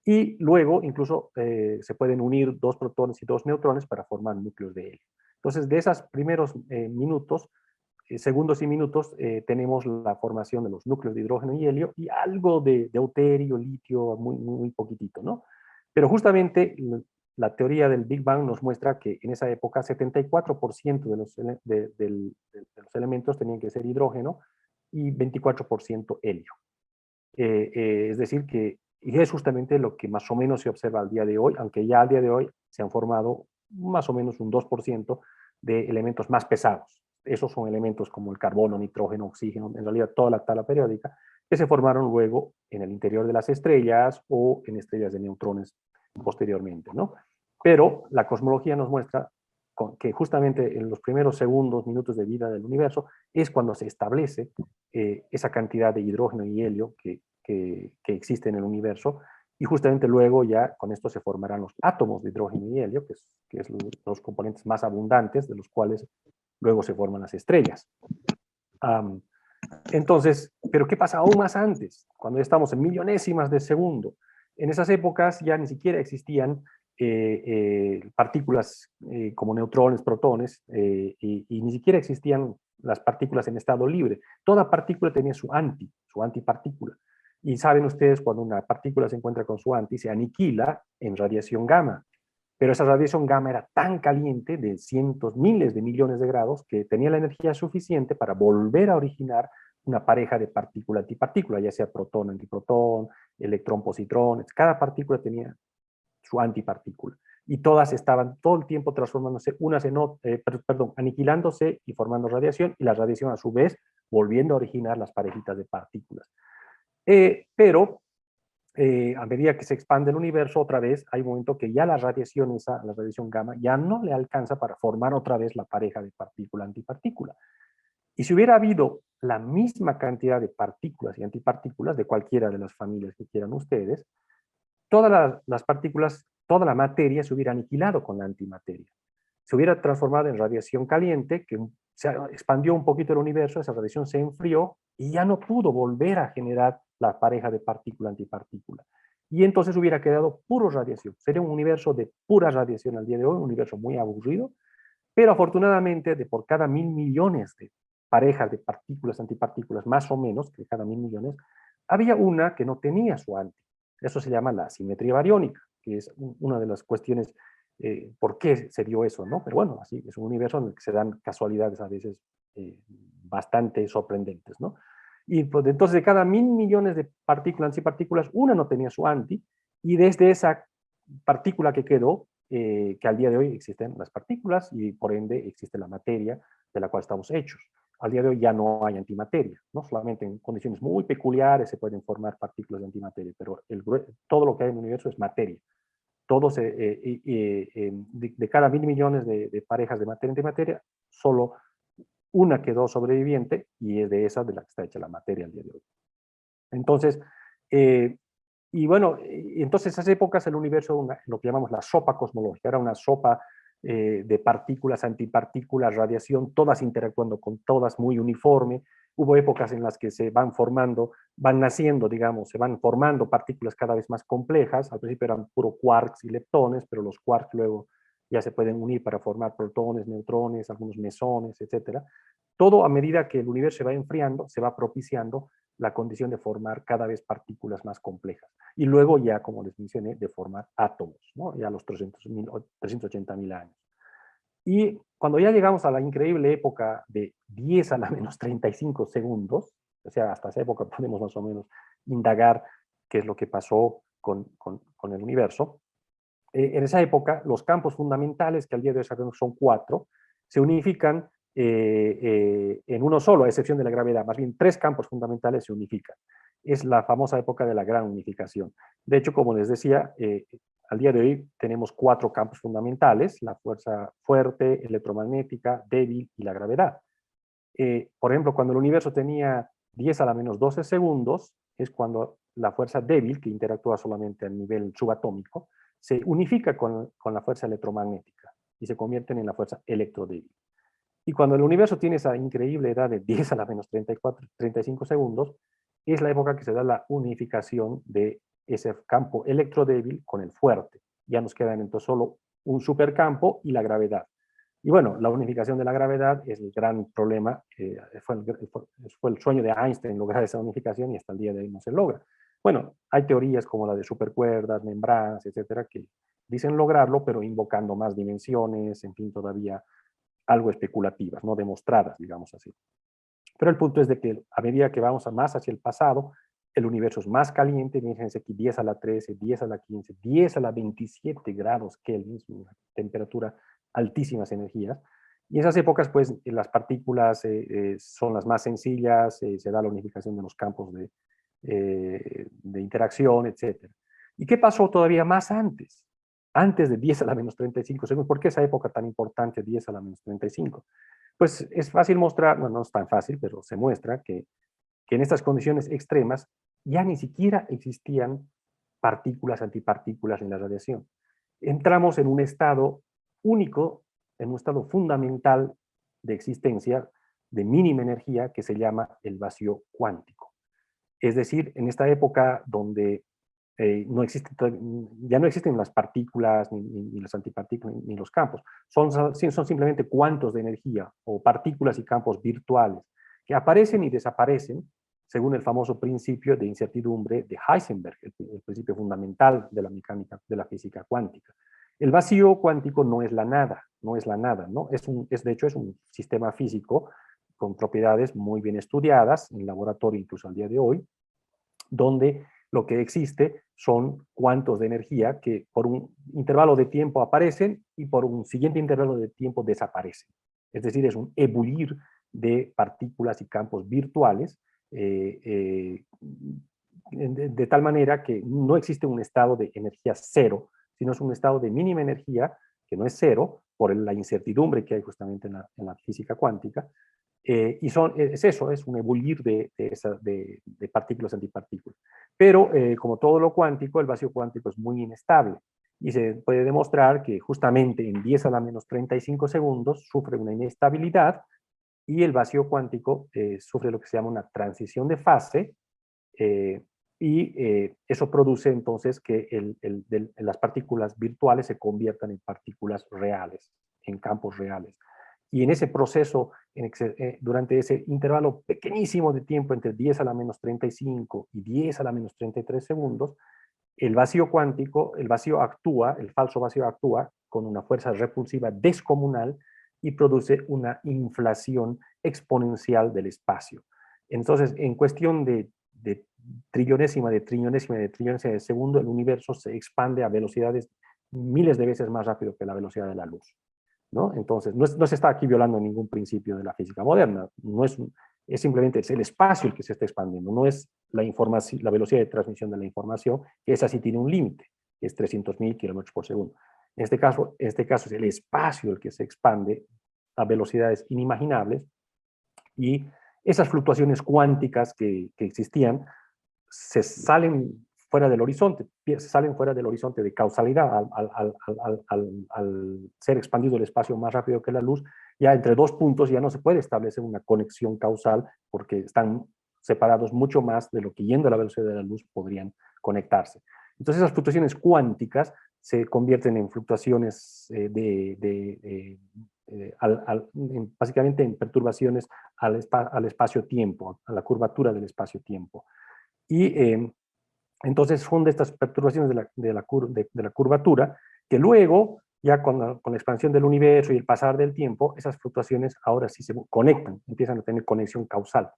y luego incluso se pueden unir dos protones y dos neutrones para formar núcleos de helio. Entonces, de esos primeros minutos, segundos y minutos, tenemos la formación de los núcleos de hidrógeno y helio y algo de deuterio, litio, muy poquitito, ¿no? Pero justamente la teoría del Big Bang nos muestra que en esa época 74% de los elementos tenían que ser hidrógeno y 24% helio. Es decir, que y es justamente lo que más o menos se observa al día de hoy, aunque ya al día de hoy se han formado más o menos un 2% de elementos más pesados. Esos son elementos como el carbono, nitrógeno, oxígeno, en realidad toda la tabla periódica, que se formaron luego en el interior de las estrellas o en estrellas de neutrones posteriormente, ¿no? Pero la cosmología nos muestra que justamente en los primeros segundos, minutos de vida del universo, es cuando se establece esa cantidad de hidrógeno y helio que existe en el universo, y justamente luego ya con esto se formarán los átomos de hidrógeno y helio, que es los componentes más abundantes, de los cuales luego se forman las estrellas. Entonces, ¿pero qué pasa aún más antes? Cuando estamos en millonésimas de segundo. En esas épocas ya ni siquiera existían partículas como neutrones, protones, y ni siquiera existían las partículas en estado libre. Toda partícula tenía su antipartícula. Y saben ustedes, cuando una partícula se encuentra con su anti, se aniquila en radiación gamma. Pero esa radiación gamma era tan caliente, de cientos, miles de millones de grados, que tenía la energía suficiente para volver a originar una pareja de partícula-antipartícula, ya sea protón-antiprotón, electrón-positrón. Cada partícula tenía su antipartícula. Y todas estaban todo el tiempo transformándose, aniquilándose y formando radiación, y la radiación a su vez volviendo a originar las parejitas de partículas. Pero a medida que se expande el universo otra vez, hay un momento que ya la radiación gamma, ya no le alcanza para formar otra vez la pareja de partícula-antipartícula. Y si hubiera habido la misma cantidad de partículas y antipartículas de cualquiera de las familias que quieran ustedes, todas las partículas, toda la materia se hubiera aniquilado con la antimateria. Se hubiera transformado en radiación caliente, que se expandió un poquito el universo, esa radiación se enfrió y ya no pudo volver a generar la pareja de partícula-antipartícula. Y entonces hubiera quedado puro radiación. Sería un universo de pura radiación al día de hoy, un universo muy aburrido, pero afortunadamente por cada 1.000 millones de parejas de partículas, antipartículas, más o menos, que cada 1.000 millones, había una que no tenía su anti. Eso se llama la simetría bariónica, que es una de las cuestiones por qué se dio eso, ¿no? Pero bueno, así es un universo en el que se dan casualidades a veces bastante sorprendentes, ¿no? Y pues, entonces de cada 1.000 millones de partículas, antipartículas, una no tenía su anti, y desde esa partícula que quedó, que al día de hoy existen las partículas y por ende existe la materia de la cual estamos hechos. Al día de hoy ya no hay antimateria, ¿no? Solamente en condiciones muy peculiares se pueden formar partículas de antimateria, pero todo lo que hay en el universo es materia. De cada 1.000 millones de parejas de materia y antimateria, solo una quedó sobreviviente y es de esa de la que está hecha la materia al día de hoy. Entonces, y bueno, entonces esas épocas el universo, lo que llamamos la sopa cosmológica, era una sopa de partículas, antipartículas, radiación, todas interactuando con todas, muy uniforme. Hubo épocas en las que se van formando, van naciendo, digamos, se van formando partículas cada vez más complejas. Al principio eran puro quarks y leptones, pero los quarks luego ya se pueden unir para formar protones, neutrones, algunos mesones, etc. Todo a medida que el universo se va enfriando, se va propiciando la condición de formar cada vez partículas más complejas. Y luego ya, como les mencioné, de formar átomos, ¿no? Ya a los 380.000 años. Y cuando ya llegamos a la increíble época de 10 a la menos 35 segundos, o sea, hasta esa época podemos más o menos indagar qué es lo que pasó con el universo. En esa época, los campos fundamentales, que al día de hoy sabemos son 4, se unifican en uno solo, a excepción de la gravedad. Más bien 3 campos fundamentales se unifican. Es la famosa época de la gran unificación. De hecho, como les decía, al día de hoy tenemos 4 campos fundamentales: la fuerza fuerte, electromagnética, débil y la gravedad. Por ejemplo, cuando el universo tenía 10 a la menos 12 segundos, es cuando la fuerza débil, que interactúa solamente a nivel subatómico, se unifica con la fuerza electromagnética. y se convierten en la fuerza electrodébil. Y cuando el universo tiene esa increíble edad de 10 a la menos 35 segundos, es la época que se da la unificación de ese campo electrodébil con el fuerte. Ya nos quedan entonces solo un supercampo y la gravedad. Y bueno, la unificación de la gravedad es el gran problema. Fue el sueño de Einstein lograr esa unificación y hasta el día de hoy no se logra. Bueno, hay teorías como la de supercuerdas, membranas, etcétera, que dicen lograrlo, pero invocando más dimensiones, en fin, todavía algo especulativas, no demostradas, digamos así. Pero el punto es de que a medida que vamos más hacia el pasado, el universo es más caliente, fíjense aquí 10 a la 13, 10 a la 15, 10 a la 27 grados Kelvin, una temperatura altísimas energías. Y en esas épocas, pues, las partículas son las más sencillas, se da la unificación de los campos de interacción, etc. ¿Y qué pasó todavía más antes? Antes de 10 a la menos 35 segundos. ¿Por qué esa época tan importante, 10 a la menos 35? Pues es fácil mostrar, no es tan fácil, pero se muestra que en estas condiciones extremas ya ni siquiera existían partículas, antipartículas en la radiación. Entramos en un estado único, en un estado fundamental de existencia, de mínima energía, que se llama el vacío cuántico. Es decir, en esta época donde ya no existen las partículas, ni las antipartículas, ni los campos. Son simplemente cuantos de energía o partículas y campos virtuales que aparecen y desaparecen según el famoso principio de incertidumbre de Heisenberg, el principio fundamental de la mecánica, de la física cuántica. El vacío cuántico no es la nada, ¿no? De hecho, es un sistema físico con propiedades muy bien estudiadas en laboratorio incluso al día de hoy, donde lo que existe son cuantos de energía que por un intervalo de tiempo aparecen y por un siguiente intervalo de tiempo desaparecen. Es decir, es un ebullir de partículas y campos virtuales de tal manera que no existe un estado de energía cero, sino es un estado de mínima energía, que no es cero, por la incertidumbre que hay justamente en la física cuántica, y es eso, es un ebullir de partículas antipartículas. Pero como todo lo cuántico, el vacío cuántico es muy inestable y se puede demostrar que justamente en 10 a la menos 35 segundos sufre una inestabilidad y el vacío cuántico sufre lo que se llama una transición de fase eso produce entonces que las partículas virtuales se conviertan en partículas reales, en campos reales. Y en ese proceso, durante ese intervalo pequeñísimo de tiempo entre 10 a la menos 35 y 10 a la menos 33 segundos, el vacío cuántico, el falso vacío actúa con una fuerza repulsiva descomunal y produce una inflación exponencial del espacio. Entonces, en cuestión de trillonésima de segundo, el universo se expande a velocidades miles de veces más rápido que la velocidad de la luz, ¿no? Entonces, no se está aquí violando ningún principio de la física moderna, es simplemente el espacio el que se está expandiendo, no es la velocidad de transmisión de la información, que esa sí tiene un límite, que es 300.000 kilómetros por segundo. En este caso es el espacio el que se expande a velocidades inimaginables y esas fluctuaciones cuánticas que existían se salen fuera del horizonte de causalidad al ser expandido el espacio más rápido que la luz. Ya entre dos puntos ya no se puede establecer una conexión causal porque están separados mucho más de lo que yendo a la velocidad de la luz podrían conectarse. Entonces esas fluctuaciones cuánticas se convierten en fluctuaciones básicamente en perturbaciones al espacio-tiempo, a la curvatura del espacio-tiempo. Y entonces son de estas perturbaciones de la curvatura que luego, ya con la expansión del universo y el pasar del tiempo, esas fluctuaciones ahora sí se conectan, empiezan a tener conexión causal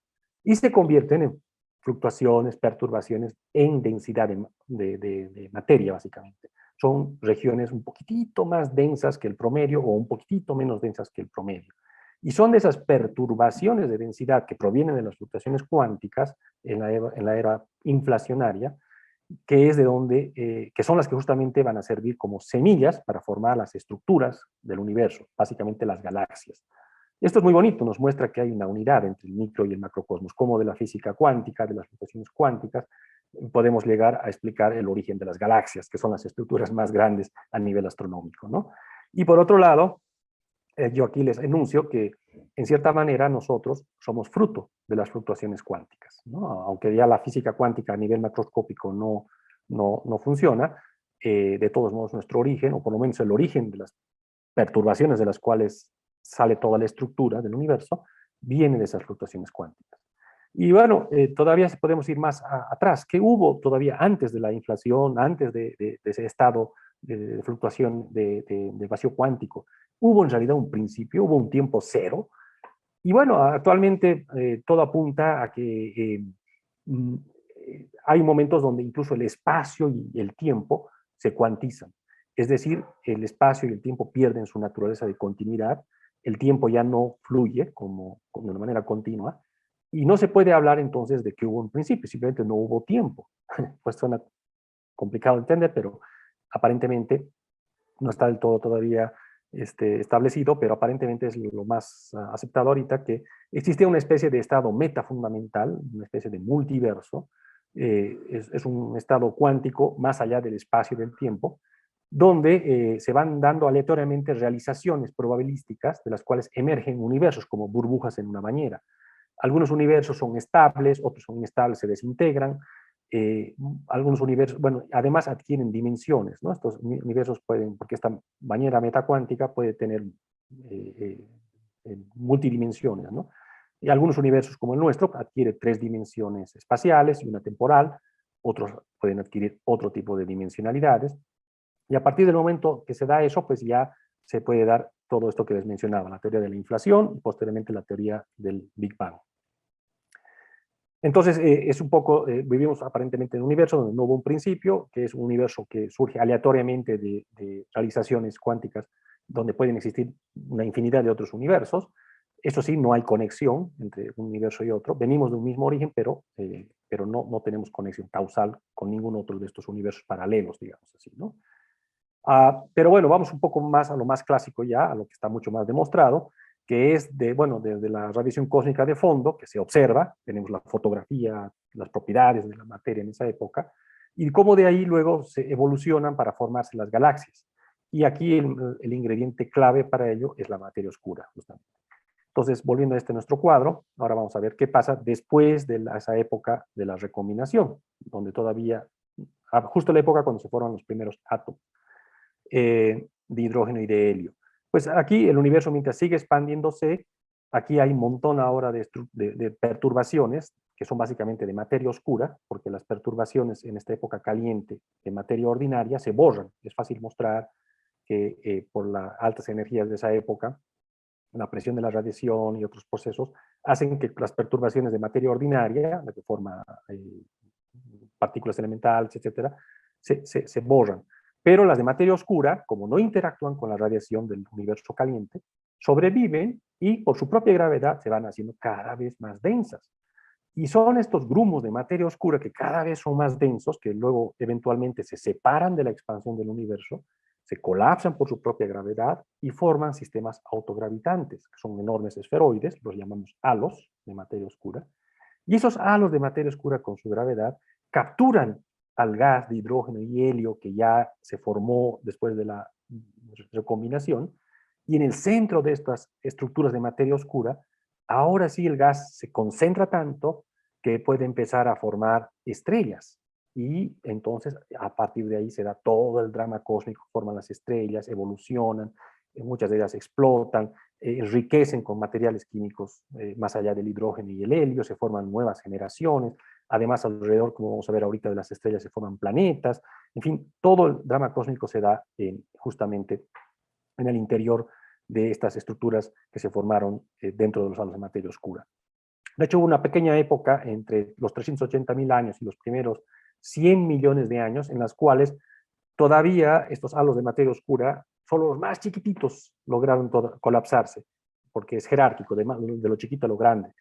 y se convierten en fluctuaciones, perturbaciones en densidad de materia, básicamente. Son regiones un poquitito más densas que el promedio o un poquitito menos densas que el promedio. Y son de esas perturbaciones de densidad que provienen de las fluctuaciones cuánticas en la era inflacionaria, que es de donde, que son las que justamente van a servir como semillas para formar las estructuras del universo, básicamente las galaxias. Esto es muy bonito, nos muestra que hay una unidad entre el micro y el macrocosmos, como de la física cuántica, de las fluctuaciones cuánticas, podemos llegar a explicar el origen de las galaxias, que son las estructuras más grandes a nivel astronómico, ¿no? Y por otro lado, yo aquí les enuncio que en cierta manera nosotros somos fruto de las fluctuaciones cuánticas, ¿no? Aunque ya la física cuántica a nivel macroscópico no funciona, de todos modos nuestro origen, o por lo menos el origen de las perturbaciones de las cuales sale toda la estructura del universo, viene de esas fluctuaciones cuánticas. Y bueno, todavía podemos ir más atrás. ¿Qué hubo todavía antes de la inflación, antes de ese estado de fluctuación de vacío cuántico? Hubo en realidad un principio, hubo un tiempo cero. Y bueno, actualmente todo apunta a que mm, hay momentos donde incluso el espacio y el tiempo se cuantizan. Es decir, el espacio y el tiempo pierden su naturaleza de continuidad, el tiempo ya no fluye de una manera continua, y no se puede hablar entonces de que hubo un principio, simplemente no hubo tiempo. Pues suena complicado de entender, pero aparentemente no está del todo todavía establecido, pero aparentemente es lo más aceptado ahorita, que existe una especie de estado metafundamental, una especie de multiverso, es un estado cuántico más allá del espacio y del tiempo, donde se van dando aleatoriamente realizaciones probabilísticas de las cuales emergen universos como burbujas en una bañera. Algunos universos son estables, otros son inestables, se desintegran. Algunos universos, bueno, además adquieren dimensiones, ¿no? Estos universos pueden, porque esta bañera metacuántica puede tener multidimensiones, ¿no? Y algunos universos como el nuestro adquieren 3 dimensiones espaciales y una temporal, otros pueden adquirir otro tipo de dimensionalidades, y a partir del momento que se da eso, pues ya se puede dar todo esto que les mencionaba, la teoría de la inflación y posteriormente la teoría del Big Bang. Entonces, es un poco, vivimos aparentemente en un universo donde no hubo un principio, que es un universo que surge aleatoriamente de realizaciones cuánticas, donde pueden existir una infinidad de otros universos. Eso sí, no hay conexión entre un universo y otro. Venimos de un mismo origen, pero no tenemos conexión causal con ningún otro de estos universos paralelos, digamos así, ¿no? Pero bueno, vamos un poco más a lo más clásico ya, a lo que está mucho más demostrado, que es desde la radiación cósmica de fondo, que se observa, tenemos la fotografía, las propiedades de la materia en esa época, y cómo de ahí luego se evolucionan para formarse las galaxias. Y aquí el ingrediente clave para ello es la materia oscura, justamente. Entonces, volviendo a nuestro cuadro, ahora vamos a ver qué pasa después de esa época de la recombinación, donde todavía, justo la época cuando se forman los primeros átomos de hidrógeno y de helio. Pues aquí el universo, mientras sigue expandiéndose, aquí hay un montón ahora de perturbaciones, que son básicamente de materia oscura, porque las perturbaciones en esta época caliente de materia ordinaria se borran. Es fácil mostrar que por las altas energías de esa época, la presión de la radiación y otros procesos, hacen que las perturbaciones de materia ordinaria, la que forma partículas elementales, etcétera, se borran. Pero las de materia oscura, como no interactúan con la radiación del universo caliente, sobreviven y por su propia gravedad se van haciendo cada vez más densas. Y son estos grumos de materia oscura que cada vez son más densos, que luego eventualmente se separan de la expansión del universo, se colapsan por su propia gravedad y forman sistemas autogravitantes, que son enormes esferoides, los llamamos halos de materia oscura. Y esos halos de materia oscura con su gravedad capturan al gas de hidrógeno y helio que ya se formó después de la recombinación, y en el centro de estas estructuras de materia oscura, ahora sí el gas se concentra tanto que puede empezar a formar estrellas. Y entonces a partir de ahí se da todo el drama cósmico, forman las estrellas, evolucionan, muchas de ellas explotan, enriquecen con materiales químicos más allá del hidrógeno y el helio, se forman nuevas generaciones, además alrededor, como vamos a ver ahorita, de las estrellas se forman planetas, en fin, todo el drama cósmico se da justamente en el interior de estas estructuras que se formaron dentro de los halos de materia oscura. De hecho, hubo una pequeña época entre los 380.000 años y los primeros 100 millones de años en las cuales todavía estos halos de materia oscura, solo los más chiquititos lograron colapsarse, porque es jerárquico, de lo chiquito a lo grande.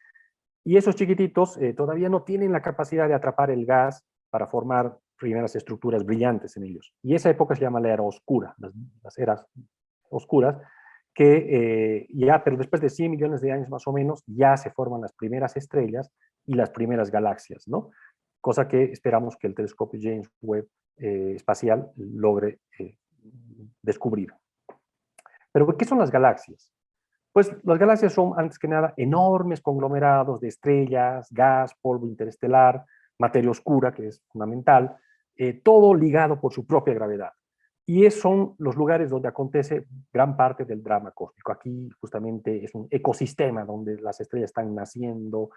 Y esos chiquititos todavía no tienen la capacidad de atrapar el gas para formar primeras estructuras brillantes en ellos. Y esa época se llama la era oscura, las eras oscuras, que pero después de 100 millones de años más o menos, ya se forman las primeras estrellas y las primeras galaxias, ¿no? Cosa que esperamos que el telescopio James Webb espacial logre descubrir. Pero, ¿qué son las galaxias? Pues las galaxias son, antes que nada, enormes conglomerados de estrellas, gas, polvo interestelar, materia oscura, que es fundamental, todo ligado por su propia gravedad. Y son los lugares donde acontece gran parte del drama cósmico. Aquí justamente es un ecosistema donde las estrellas están naciendo,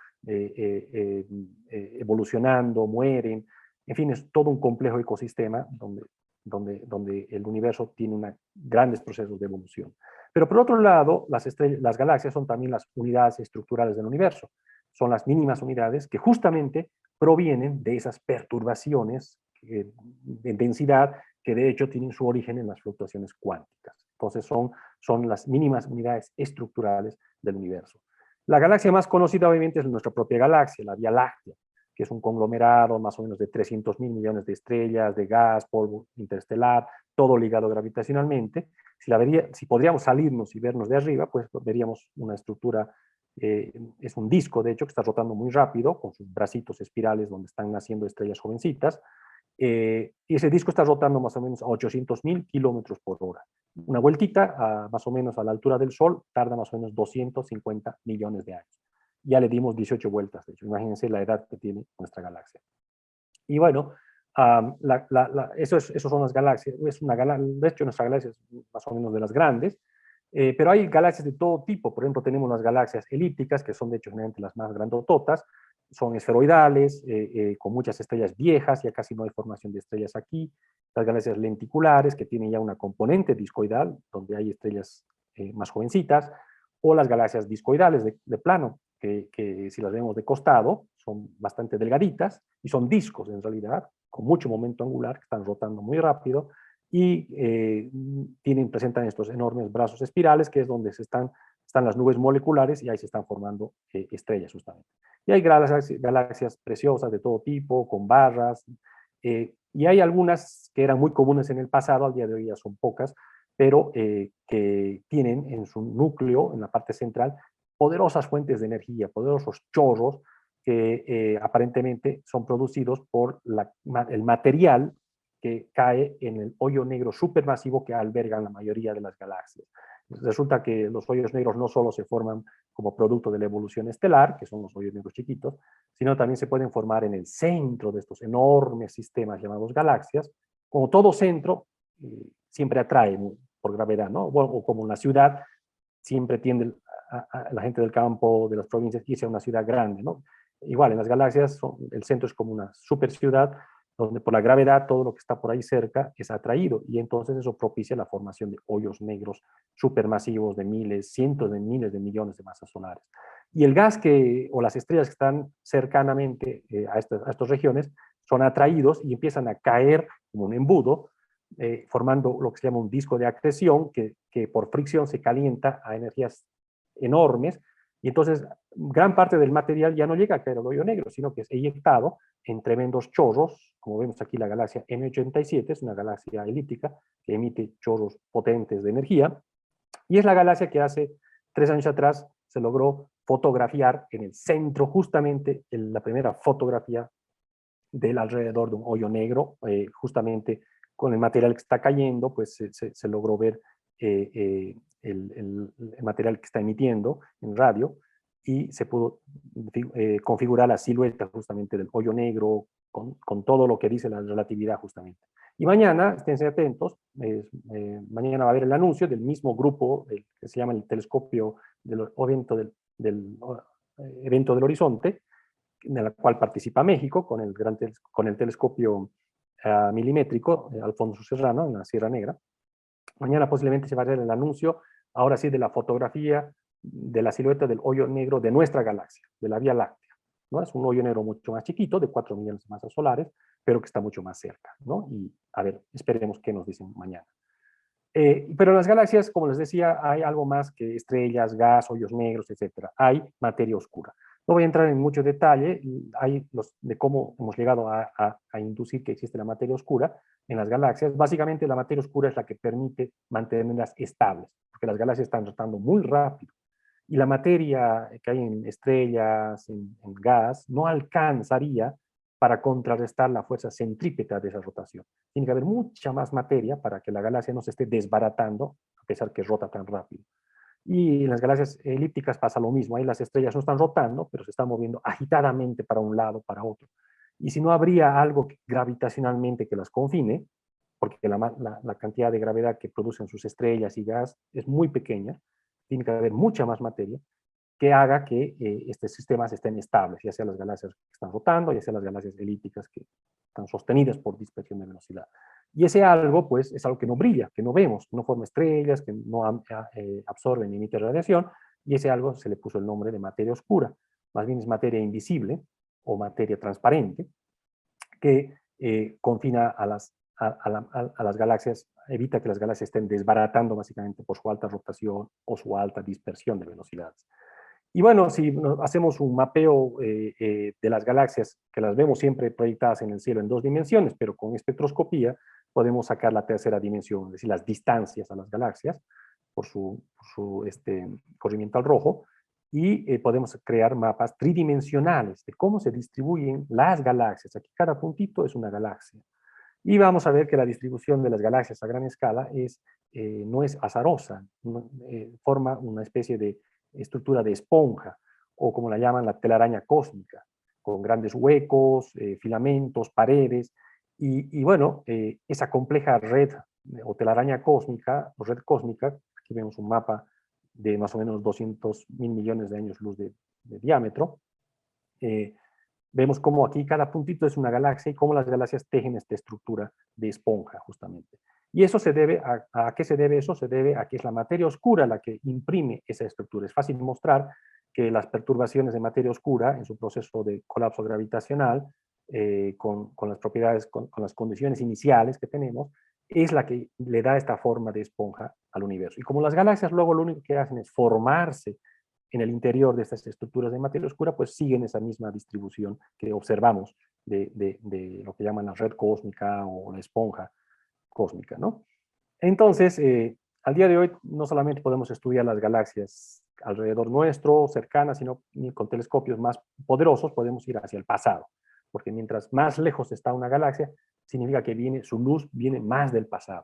evolucionando, mueren. En fin, es todo un complejo ecosistema donde el universo tiene grandes procesos de evolución. Pero por otro lado, las galaxias son también las unidades estructurales del universo. Son las mínimas unidades que justamente provienen de esas perturbaciones de densidad que de hecho tienen su origen en las fluctuaciones cuánticas. Entonces son las mínimas unidades estructurales del universo. La galaxia más conocida obviamente es nuestra propia galaxia, la Vía Láctea, que es un conglomerado más o menos de 300.000 millones de estrellas, de gas, polvo interestelar, todo ligado gravitacionalmente. Si podríamos salirnos y vernos de arriba, pues veríamos una estructura, es un disco de hecho que está rotando muy rápido, con sus bracitos espirales donde están naciendo estrellas jovencitas, y ese disco está rotando más o menos a 800.000 kilómetros por hora. Una vueltita, más o menos a la altura del Sol, tarda más o menos 250 millones de años. Ya le dimos 18 vueltas, de hecho. Imagínense la edad que tiene nuestra galaxia. Y bueno, esos son las galaxias. De hecho, nuestra galaxia es más o menos de las grandes, pero hay galaxias de todo tipo. Por ejemplo, tenemos las galaxias elípticas, que son de hecho generalmente las más grandototas, son esferoidales, con muchas estrellas viejas, ya casi no hay formación de estrellas aquí. Las galaxias lenticulares, que tienen ya una componente discoidal, donde hay estrellas más jovencitas, o las galaxias discoidales de plano, que si las vemos de costado, son bastante delgaditas, y son discos en realidad, con mucho momento angular, que están rotando muy rápido, y presentan estos enormes brazos espirales, que es donde están las nubes moleculares, y ahí se están formando estrellas justamente. Y hay galaxias preciosas de todo tipo, con barras, y hay algunas que eran muy comunes en el pasado, al día de hoy ya son pocas, pero que tienen en su núcleo, en la parte central, poderosas fuentes de energía, poderosos chorros que aparentemente son producidos por el material que cae en el hoyo negro supermasivo que albergan la mayoría de las galaxias. Resulta que los hoyos negros no solo se forman como producto de la evolución estelar, que son los hoyos negros chiquitos, sino también se pueden formar en el centro de estos enormes sistemas llamados galaxias. Como todo centro, siempre atrae por gravedad, ¿no? O como una ciudad, siempre tiende a la gente del campo, de las provincias, irse a una ciudad grande, ¿no? Igual, en las galaxias, el centro es como una super ciudad, donde por la gravedad todo lo que está por ahí cerca es atraído, y entonces eso propicia la formación de hoyos negros supermasivos de miles, cientos de miles de millones de masas solares. Y el gas o las estrellas que están cercanamente a estas regiones son atraídos y empiezan a caer como un embudo, formando lo que se llama un disco de acreción, que por fricción se calienta a energías enormes, y entonces gran parte del material ya no llega a caer al hoyo negro, sino que es eyectado en tremendos chorros, como vemos aquí la galaxia M87, es una galaxia elíptica que emite chorros potentes de energía, y es la galaxia que hace 3 años atrás se logró fotografiar en el centro, justamente la primera fotografía del alrededor de un hoyo negro, justamente con el material que está cayendo, pues se logró ver el material que está emitiendo en radio, y se pudo configurar la silueta justamente del hoyo negro con todo lo que dice la relatividad justamente. Y mañana, esténse atentos, mañana va a haber el anuncio del mismo grupo que se llama el telescopio del evento del horizonte, en la cual participa México con el telescopio milimétrico Alfonso Serrano en la Sierra Negra. Mañana posiblemente se va a hacer el anuncio, ahora sí, de la fotografía de la silueta del hoyo negro de nuestra galaxia, de la Vía Láctea, ¿no? Es un hoyo negro mucho más chiquito, de 4 millones de masas solares, pero que está mucho más cerca, ¿no? Y a ver, esperemos qué nos dicen mañana. Pero en las galaxias, como les decía, hay algo más que estrellas, gas, hoyos negros, etcétera. Hay materia oscura. No voy a entrar en mucho detalle de cómo hemos llegado a inducir que existe la materia oscura en las galaxias. Básicamente, la materia oscura es la que permite mantenerlas estables, porque las galaxias están rotando muy rápido. Y la materia que hay en estrellas, en gas, no alcanzaría para contrarrestar la fuerza centrípeta de esa rotación. Tiene que haber mucha más materia para que la galaxia no se esté desbaratando, pesar de que rota tan rápido. Y en las galaxias elípticas pasa lo mismo, ahí las estrellas no están rotando, pero se están moviendo agitadamente para un lado, para otro. Y si no habría algo gravitacionalmente que las confine, porque la cantidad de gravedad que producen sus estrellas y gas es muy pequeña, tiene que haber mucha más materia, que haga que estos sistemas estén estables, ya sea las galaxias que están rotando, ya sea las galaxias elípticas que están sostenidas por dispersión de velocidad. Y ese algo, pues, es algo que no brilla, que no vemos, que no forma estrellas, que no absorbe ni emite radiación, y ese algo se le puso el nombre de materia oscura. Más bien es materia invisible o materia transparente, que confina a las galaxias, evita que las galaxias estén desbaratando básicamente por su alta rotación o su alta dispersión de velocidades. Y bueno, si hacemos un mapeo de las galaxias, que las vemos siempre proyectadas en el cielo en 2 dimensiones, pero con espectroscopía podemos sacar la tercera dimensión, es decir, las distancias a las galaxias por su corrimiento al rojo, y podemos crear mapas tridimensionales de cómo se distribuyen las galaxias. Aquí cada puntito es una galaxia. Y vamos a ver que la distribución de las galaxias a gran escala no es azarosa, forma una especie de estructura de esponja, o como la llaman la telaraña cósmica, con grandes huecos, filamentos, paredes, y bueno, esa compleja red o telaraña cósmica, o red cósmica, aquí vemos un mapa de más o menos 200.000 millones de años luz de diámetro, vemos cómo aquí cada puntito es una galaxia y cómo las galaxias tejen esta estructura de esponja, justamente. Y eso se debe ¿a qué se debe eso? Se debe a que es la materia oscura la que imprime esa estructura. Es fácil mostrar que las perturbaciones de materia oscura en su proceso de colapso gravitacional, con las propiedades, con las condiciones iniciales que tenemos, es la que le da esta forma de esponja al universo. Y como las galaxias luego lo único que hacen es formarse en el interior de estas estructuras de materia oscura, pues siguen esa misma distribución que observamos de lo que llaman la red cósmica o la esponja cósmica, ¿no? Entonces, al día de hoy no solamente podemos estudiar las galaxias alrededor nuestro, cercanas, sino con telescopios más poderosos podemos ir hacia el pasado, porque mientras más lejos está una galaxia, significa que su luz viene más del pasado.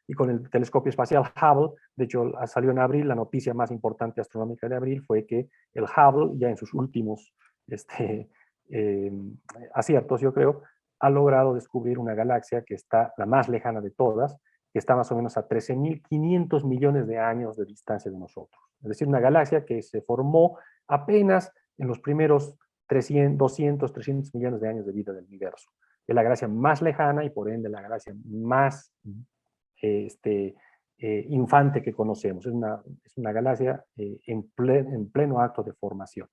Y con el telescopio espacial Hubble, de hecho salió en abril, la noticia más importante astronómica de abril fue que el Hubble, ya en sus últimos aciertos, yo creo, ha logrado descubrir una galaxia que está la más lejana de todas, que está más o menos a 13.500 millones de años de distancia de nosotros. Es decir, una galaxia que se formó apenas en los primeros 200, 300 millones de años de vida del universo. Es la galaxia más lejana y por ende la galaxia más infante que conocemos. Es una galaxia en pleno acto de formación.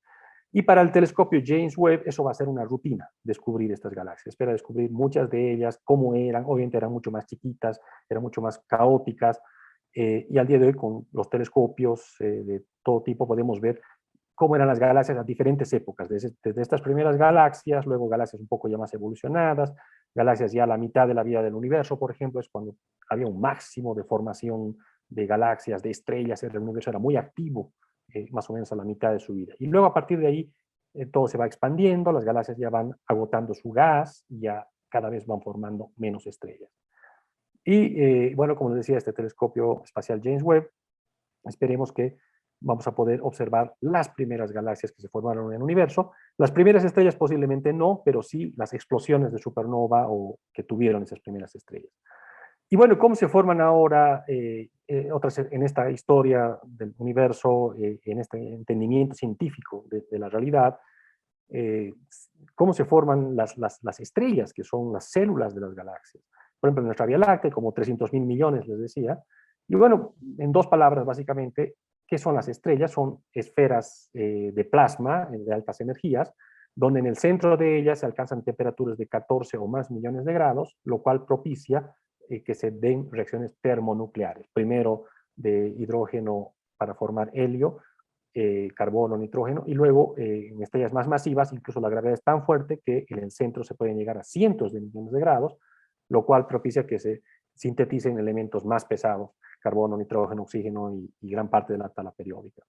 Y para el telescopio James Webb eso va a ser una rutina, descubrir estas galaxias. Espera descubrir muchas de ellas, cómo eran, obviamente eran mucho más chiquitas, eran mucho más caóticas, y al día de hoy con los telescopios de todo tipo podemos ver cómo eran las galaxias a diferentes épocas, desde estas primeras galaxias, luego galaxias un poco ya más evolucionadas, galaxias ya a la mitad de la vida del universo, por ejemplo, es cuando había un máximo de formación de galaxias, de estrellas, el universo era muy activo, más o menos a la mitad de su vida. Y luego a partir de ahí todo se va expandiendo, las galaxias ya van agotando su gas y ya cada vez van formando menos estrellas. Y bueno, como les decía, este telescopio espacial James Webb, esperemos que vamos a poder observar las primeras galaxias que se formaron en el universo. Las primeras estrellas posiblemente no, pero sí las explosiones de supernova o que tuvieron esas primeras estrellas. Y bueno, ¿cómo se forman ahora en esta historia del universo, en este entendimiento científico de la realidad? ¿Cómo se forman las estrellas, que son las células de las galaxias? Por ejemplo, en nuestra Vía Láctea, como 300.000 millones, les decía. Y bueno, en 2 palabras, básicamente, ¿qué son las estrellas? Son esferas de plasma de altas energías, donde en el centro de ellas se alcanzan temperaturas de 14 o más millones de grados, lo cual propicia que se den reacciones termonucleares. Primero de hidrógeno para formar helio, carbono, nitrógeno, y luego en estrellas más masivas, incluso la gravedad es tan fuerte que en el centro se pueden llegar a cientos de millones de grados, lo cual propicia que se sinteticen elementos más pesados, carbono, nitrógeno, oxígeno y gran parte de la tabla periódica.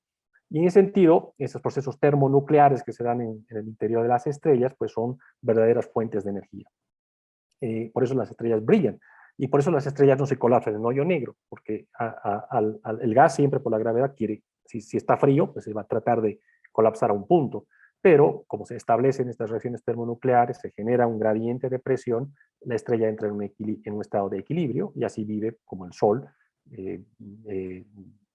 Y en ese sentido, esos procesos termonucleares que se dan en el interior de las estrellas, pues son verdaderas fuentes de energía. Por eso las estrellas brillan. Y por eso las estrellas no se colapsan en un hoyo negro, porque el gas siempre por la gravedad quiere, si está frío, pues se va a tratar de colapsar a un punto. Pero como se establecen estas reacciones termonucleares, se genera un gradiente de presión, la estrella entra en un estado de equilibrio y así vive como el Sol eh, eh,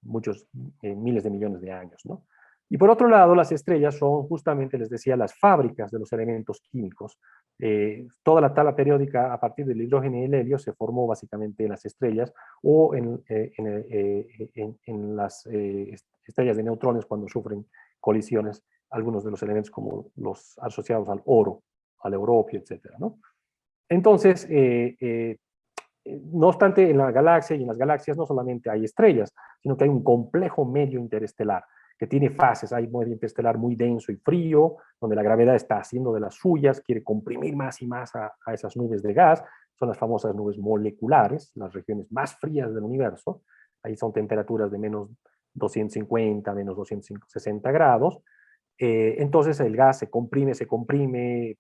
muchos miles de millones de años, ¿no? Y por otro lado, las estrellas son justamente, les decía, las fábricas de los elementos químicos. Toda la tabla periódica a partir del hidrógeno y el helio se formó básicamente en las estrellas o en las estrellas de neutrones cuando sufren colisiones, algunos de los elementos como los asociados al oro, al europio, etcétera, ¿no? Entonces, no obstante, en la galaxia y en las galaxias no solamente hay estrellas, sino que hay un complejo medio interestelar que tiene fases. Hay medio interestelar muy denso y frío, donde la gravedad está haciendo de las suyas, quiere comprimir más y más a esas nubes de gas. Son las famosas nubes moleculares, las regiones más frías del universo. Ahí son temperaturas de menos 250, menos 260 grados. Entonces el gas se comprime,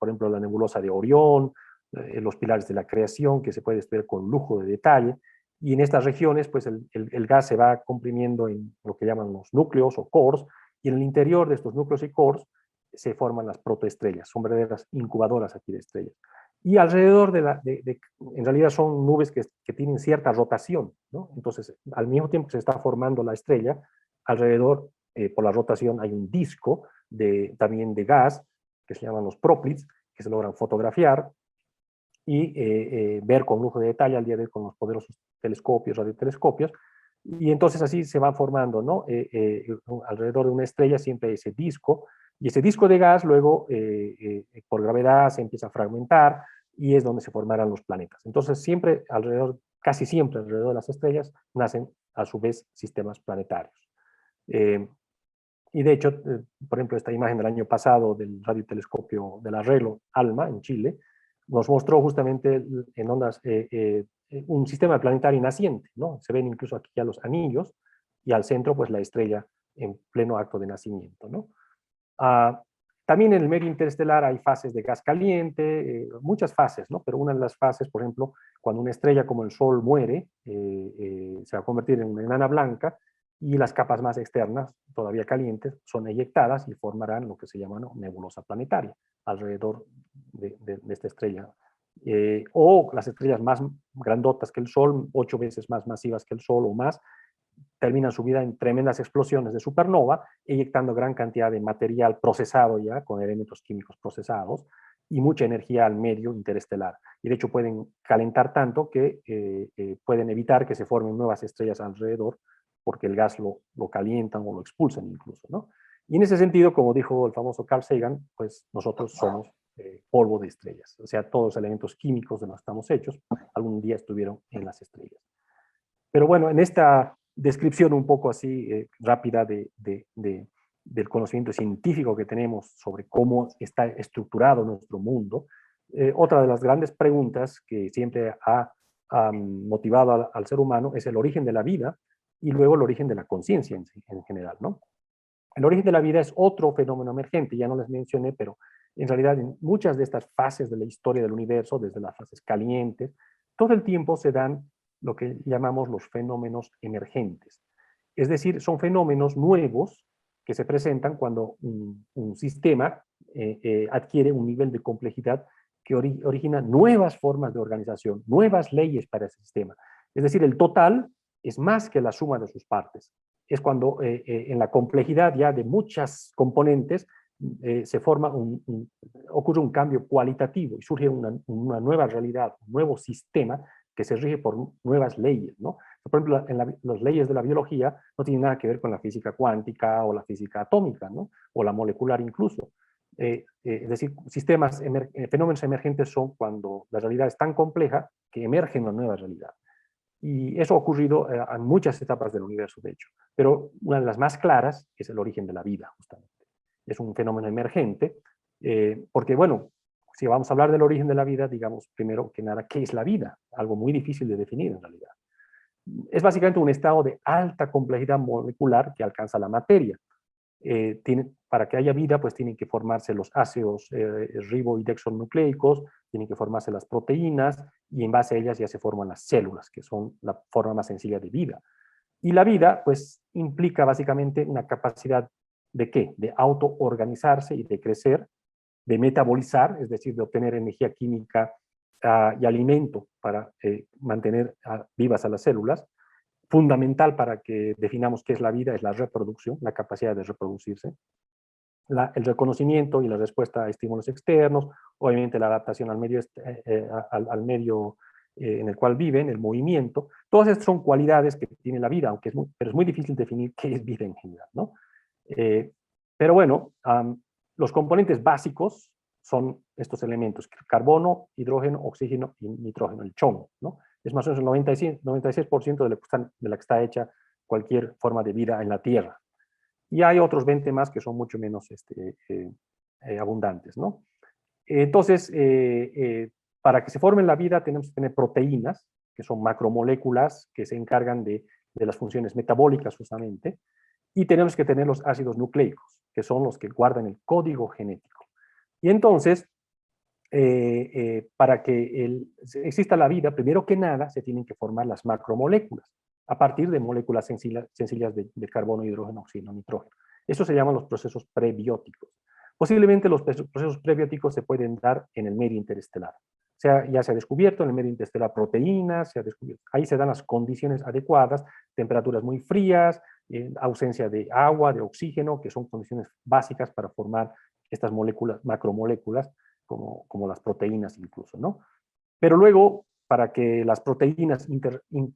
por ejemplo, la nebulosa de Orión, los pilares de la creación, que se puede estudiar con lujo de detalle, y en estas regiones, pues el gas se va comprimiendo en lo que llaman los núcleos o cores, y en el interior de estos núcleos y cores se forman las protoestrellas, son verdaderas incubadoras aquí de estrellas. Y alrededor en realidad son nubes que tienen cierta rotación, ¿no? Entonces, al mismo tiempo que se está formando la estrella, alrededor, por la rotación, hay un disco también de gas, que se llaman los proplits, que se logran fotografiar, y ver con lujo de detalle al día de hoy con los poderosos telescopios, radiotelescopios, y entonces así se va formando, ¿no? Alrededor de una estrella siempre hay ese disco, y ese disco de gas luego por gravedad se empieza a fragmentar y es donde se formarán los planetas. Entonces siempre casi siempre alrededor de las estrellas nacen a su vez sistemas planetarios. Y de hecho, por ejemplo, esta imagen del año pasado del radiotelescopio del Arrelo ALMA en Chile, nos mostró justamente en ondas un sistema planetario naciente, ¿no? Se ven incluso aquí ya los anillos y al centro pues la estrella en pleno acto de nacimiento, ¿no? También en el medio interestelar hay fases de gas caliente, muchas fases, ¿no? Pero una de las fases, por ejemplo, cuando una estrella como el Sol muere, se va a convertir en una enana blanca y las capas más externas, todavía calientes, son eyectadas y formarán lo que se llama, ¿no?, nebulosa planetaria alrededor de esta estrella. O las estrellas más grandotas que el Sol, 8 veces más masivas que el Sol o más, terminan su vida en tremendas explosiones de supernova, eyectando gran cantidad de material procesado ya, con elementos químicos procesados, y mucha energía al medio interestelar. Y de hecho pueden calentar tanto que pueden evitar que se formen nuevas estrellas alrededor, porque el gas lo calientan o lo expulsan incluso, ¿no? Y en ese sentido, como dijo el famoso Carl Sagan, pues nosotros somos polvo de estrellas. O sea, todos los elementos químicos de los que estamos hechos algún día estuvieron en las estrellas. Pero bueno, en esta descripción un poco así rápida del conocimiento científico que tenemos sobre cómo está estructurado nuestro mundo, otra de las grandes preguntas que siempre ha motivado al ser humano es el origen de la vida y luego el origen de la conciencia en general, ¿no? El origen de la vida es otro fenómeno emergente, ya no les mencioné, pero en realidad en muchas de estas fases de la historia del universo, desde las fases calientes, todo el tiempo se dan lo que llamamos los fenómenos emergentes. Es decir, son fenómenos nuevos que se presentan cuando un sistema adquiere un nivel de complejidad que origina nuevas formas de organización, nuevas leyes para ese sistema. Es decir, el total es más que la suma de sus partes. Es cuando en la complejidad ya de muchas componentes se forma ocurre un cambio cualitativo y surge una nueva realidad, un nuevo sistema que se rige por nuevas leyes, ¿no? Por ejemplo, las leyes de la biología no tienen nada que ver con la física cuántica o la física atómica, ¿no? O la molecular incluso. Es decir, fenómenos emergentes son cuando la realidad es tan compleja que emerge una nueva realidad. Y eso ha ocurrido en muchas etapas del universo, de hecho. Pero una de las más claras es el origen de la vida, justamente. Es un fenómeno emergente, porque, bueno, si vamos a hablar del origen de la vida, digamos primero que nada, ¿qué es la vida? Algo muy difícil de definir en realidad. Es básicamente un estado de alta complejidad molecular que alcanza la materia. para que haya vida, pues tienen que formarse los ácidos ribo y dextronucleicos, tienen que formarse las proteínas, y en base a ellas ya se forman las células, que son la forma más sencilla de vida. Y la vida, pues, implica básicamente una capacidad ¿de qué? De autoorganizarse y de crecer, de metabolizar, es decir, de obtener energía química y alimento para mantener vivas a las células. Fundamental para que definamos qué es la vida es la reproducción, la capacidad de reproducirse, el reconocimiento y la respuesta a estímulos externos, obviamente la adaptación al medio, al medio en el cual viven, el movimiento. Todas estas son cualidades que tiene la vida, aunque pero es muy difícil definir qué es vida en general, ¿no? Pero bueno, los componentes básicos son estos elementos: carbono, hidrógeno, oxígeno y nitrógeno, el CHON, ¿no? Es más o menos el 96% de la que está hecha cualquier forma de vida en la Tierra. Y hay otros 20 más que son mucho menos abundantes, ¿no? Entonces, para que se forme la vida tenemos que tener proteínas, que son macromoléculas que se encargan de las funciones metabólicas justamente, y tenemos que tener los ácidos nucleicos, que son los que guardan el código genético. Y entonces, para que exista la vida, primero que nada, se tienen que formar las macromoléculas, a partir de moléculas sencillas de carbono, hidrógeno, oxígeno, nitrógeno. Eso se llaman los procesos prebióticos. Posiblemente los procesos prebióticos se pueden dar en el medio interestelar. Ya se ha descubierto en el medio interestelar proteínas, ahí se dan las condiciones adecuadas, temperaturas muy frías, ausencia de agua, de oxígeno, que son condiciones básicas para formar estas moléculas, macromoléculas, como las proteínas incluso, ¿no? Pero luego, para que las proteínas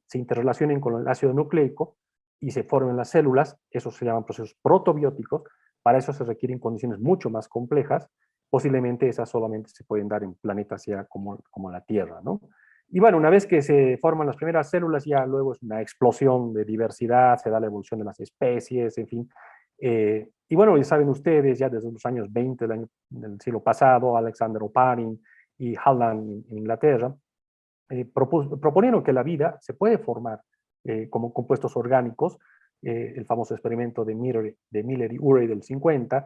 se interrelacionen con el ácido nucleico y se formen las células, esos se llaman procesos protobióticos. Para eso se requieren condiciones mucho más complejas. Posiblemente esas solamente se pueden dar en planetas ya como la Tierra, ¿no? Y bueno, una vez que se forman las primeras células, ya luego es una explosión de diversidad, se da la evolución de las especies, en fin. Y bueno, ya saben ustedes, ya desde los años 20 del siglo pasado, Alexander Oparin y Hallan en Inglaterra, proponieron que la vida se puede formar como compuestos orgánicos. El famoso experimento de Miller y Urey del 50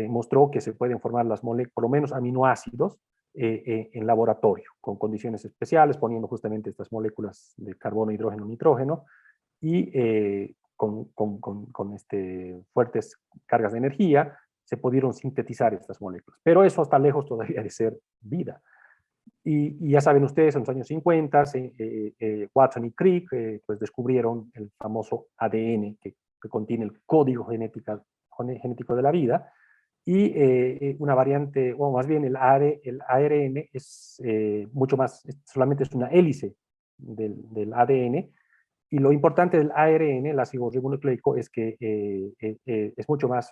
mostró que se pueden formar las moléculas, por lo menos aminoácidos, en laboratorio, con condiciones especiales, poniendo justamente estas moléculas de carbono, hidrógeno, nitrógeno, y con fuertes cargas de energía, se pudieron sintetizar estas moléculas. Pero eso está lejos todavía de ser vida. Y ya saben ustedes, en los años 50, Watson y Crick pues descubrieron el famoso ADN que contiene el código genético de la vida, y una variante, o más bien el ARN es mucho más, solamente es una hélice del ADN, y lo importante del ARN, el ácido ribonucleico, es que es mucho más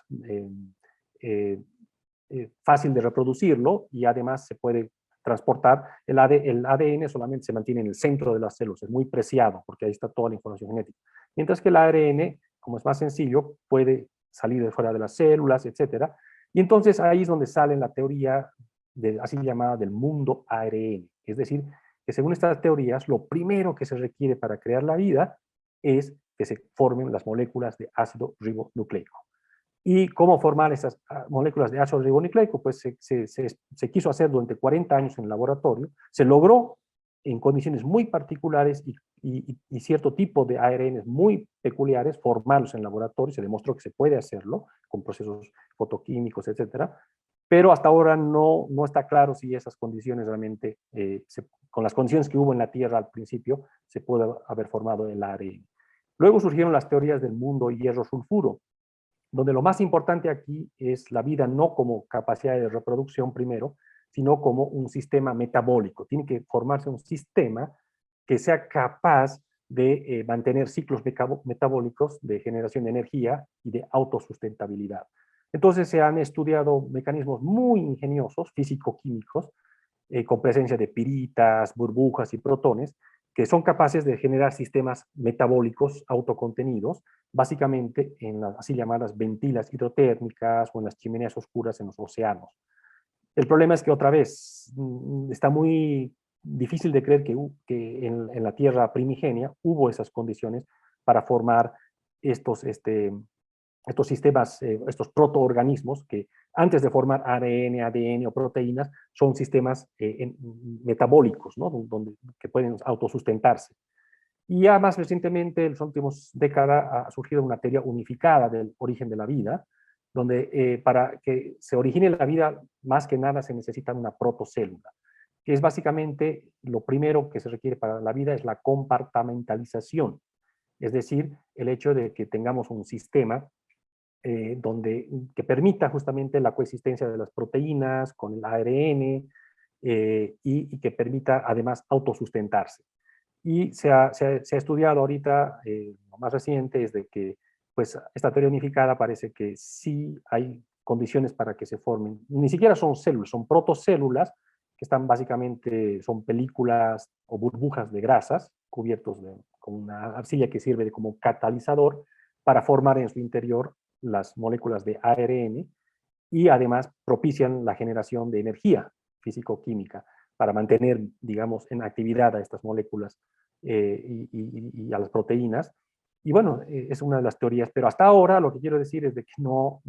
fácil de reproducirlo, y además se puede transportar. El ADN solamente se mantiene en el centro de las células, es muy preciado porque ahí está toda la información genética. Mientras que el ARN, como es más sencillo, puede salir de fuera de las células, etcétera. Y entonces ahí es donde sale la teoría así llamada del mundo ARN. Es decir, que según estas teorías, lo primero que se requiere para crear la vida es que se formen las moléculas de ácido ribonucleico. ¿Y cómo formar esas moléculas de ácido ribonucleico? Pues se quiso hacer durante 40 años en el laboratorio, se logró en condiciones muy particulares y cierto tipo de ARNs muy peculiares, formarlos en laboratorio, se demostró que se puede hacerlo con procesos fotoquímicos, etcétera, pero hasta ahora no está claro si esas condiciones realmente, con las condiciones que hubo en la Tierra al principio, se puede haber formado el ARN. Luego surgieron las teorías del mundo hierro-sulfuro, donde lo más importante aquí es la vida no como capacidad de reproducción primero, sino como un sistema metabólico. Tiene que formarse un sistema que sea capaz de mantener ciclos metabólicos de generación de energía y de autosustentabilidad. Entonces se han estudiado mecanismos muy ingeniosos, físico-químicos, con presencia de piritas, burbujas y protones, que son capaces de generar sistemas metabólicos autocontenidos, básicamente en las así llamadas ventilas hidrotérmicas o en las chimeneas oscuras en los océanos. El problema es que otra vez está muy difícil de creer que en la Tierra primigenia hubo esas condiciones para formar estos estos sistemas, estos protoorganismos que antes de formar ARN, ADN o proteínas, son sistemas metabólicos, ¿no? Que pueden autosustentarse. Y ya más recientemente, en las últimas décadas, ha surgido una teoría unificada del origen de la vida, donde para que se origine la vida, más que nada se necesita una protocélula, que es básicamente lo primero que se requiere para la vida, es la compartimentalización, es decir, el hecho de que tengamos un sistema que permita justamente la coexistencia de las proteínas con el ARN y que permita además autosustentarse. Y se ha estudiado ahorita, lo más reciente es de que pues, esta teoría unificada parece que sí hay condiciones para que se formen, ni siquiera son células, son protocélulas, que están básicamente, son películas o burbujas de grasas cubiertos con una arcilla que sirve como catalizador para formar en su interior las moléculas de ARN y además propician la generación de energía físico-química para mantener, digamos, en actividad a estas moléculas y a las proteínas. Y bueno, es una de las teorías, pero hasta ahora lo que quiero decir es de que no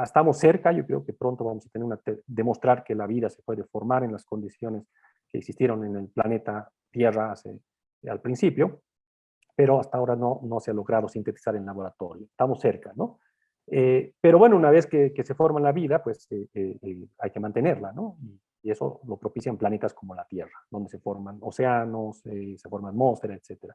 estamos cerca, yo creo que pronto vamos a tener demostrar que la vida se puede formar en las condiciones que existieron en el planeta Tierra al principio, pero hasta ahora no se ha logrado sintetizar en laboratorio. Estamos cerca, ¿no? Pero bueno, una vez que se forma la vida, pues hay que mantenerla, ¿no? Y eso lo propician planetas como la Tierra, donde se forman océanos, se forman atmósferas, etc.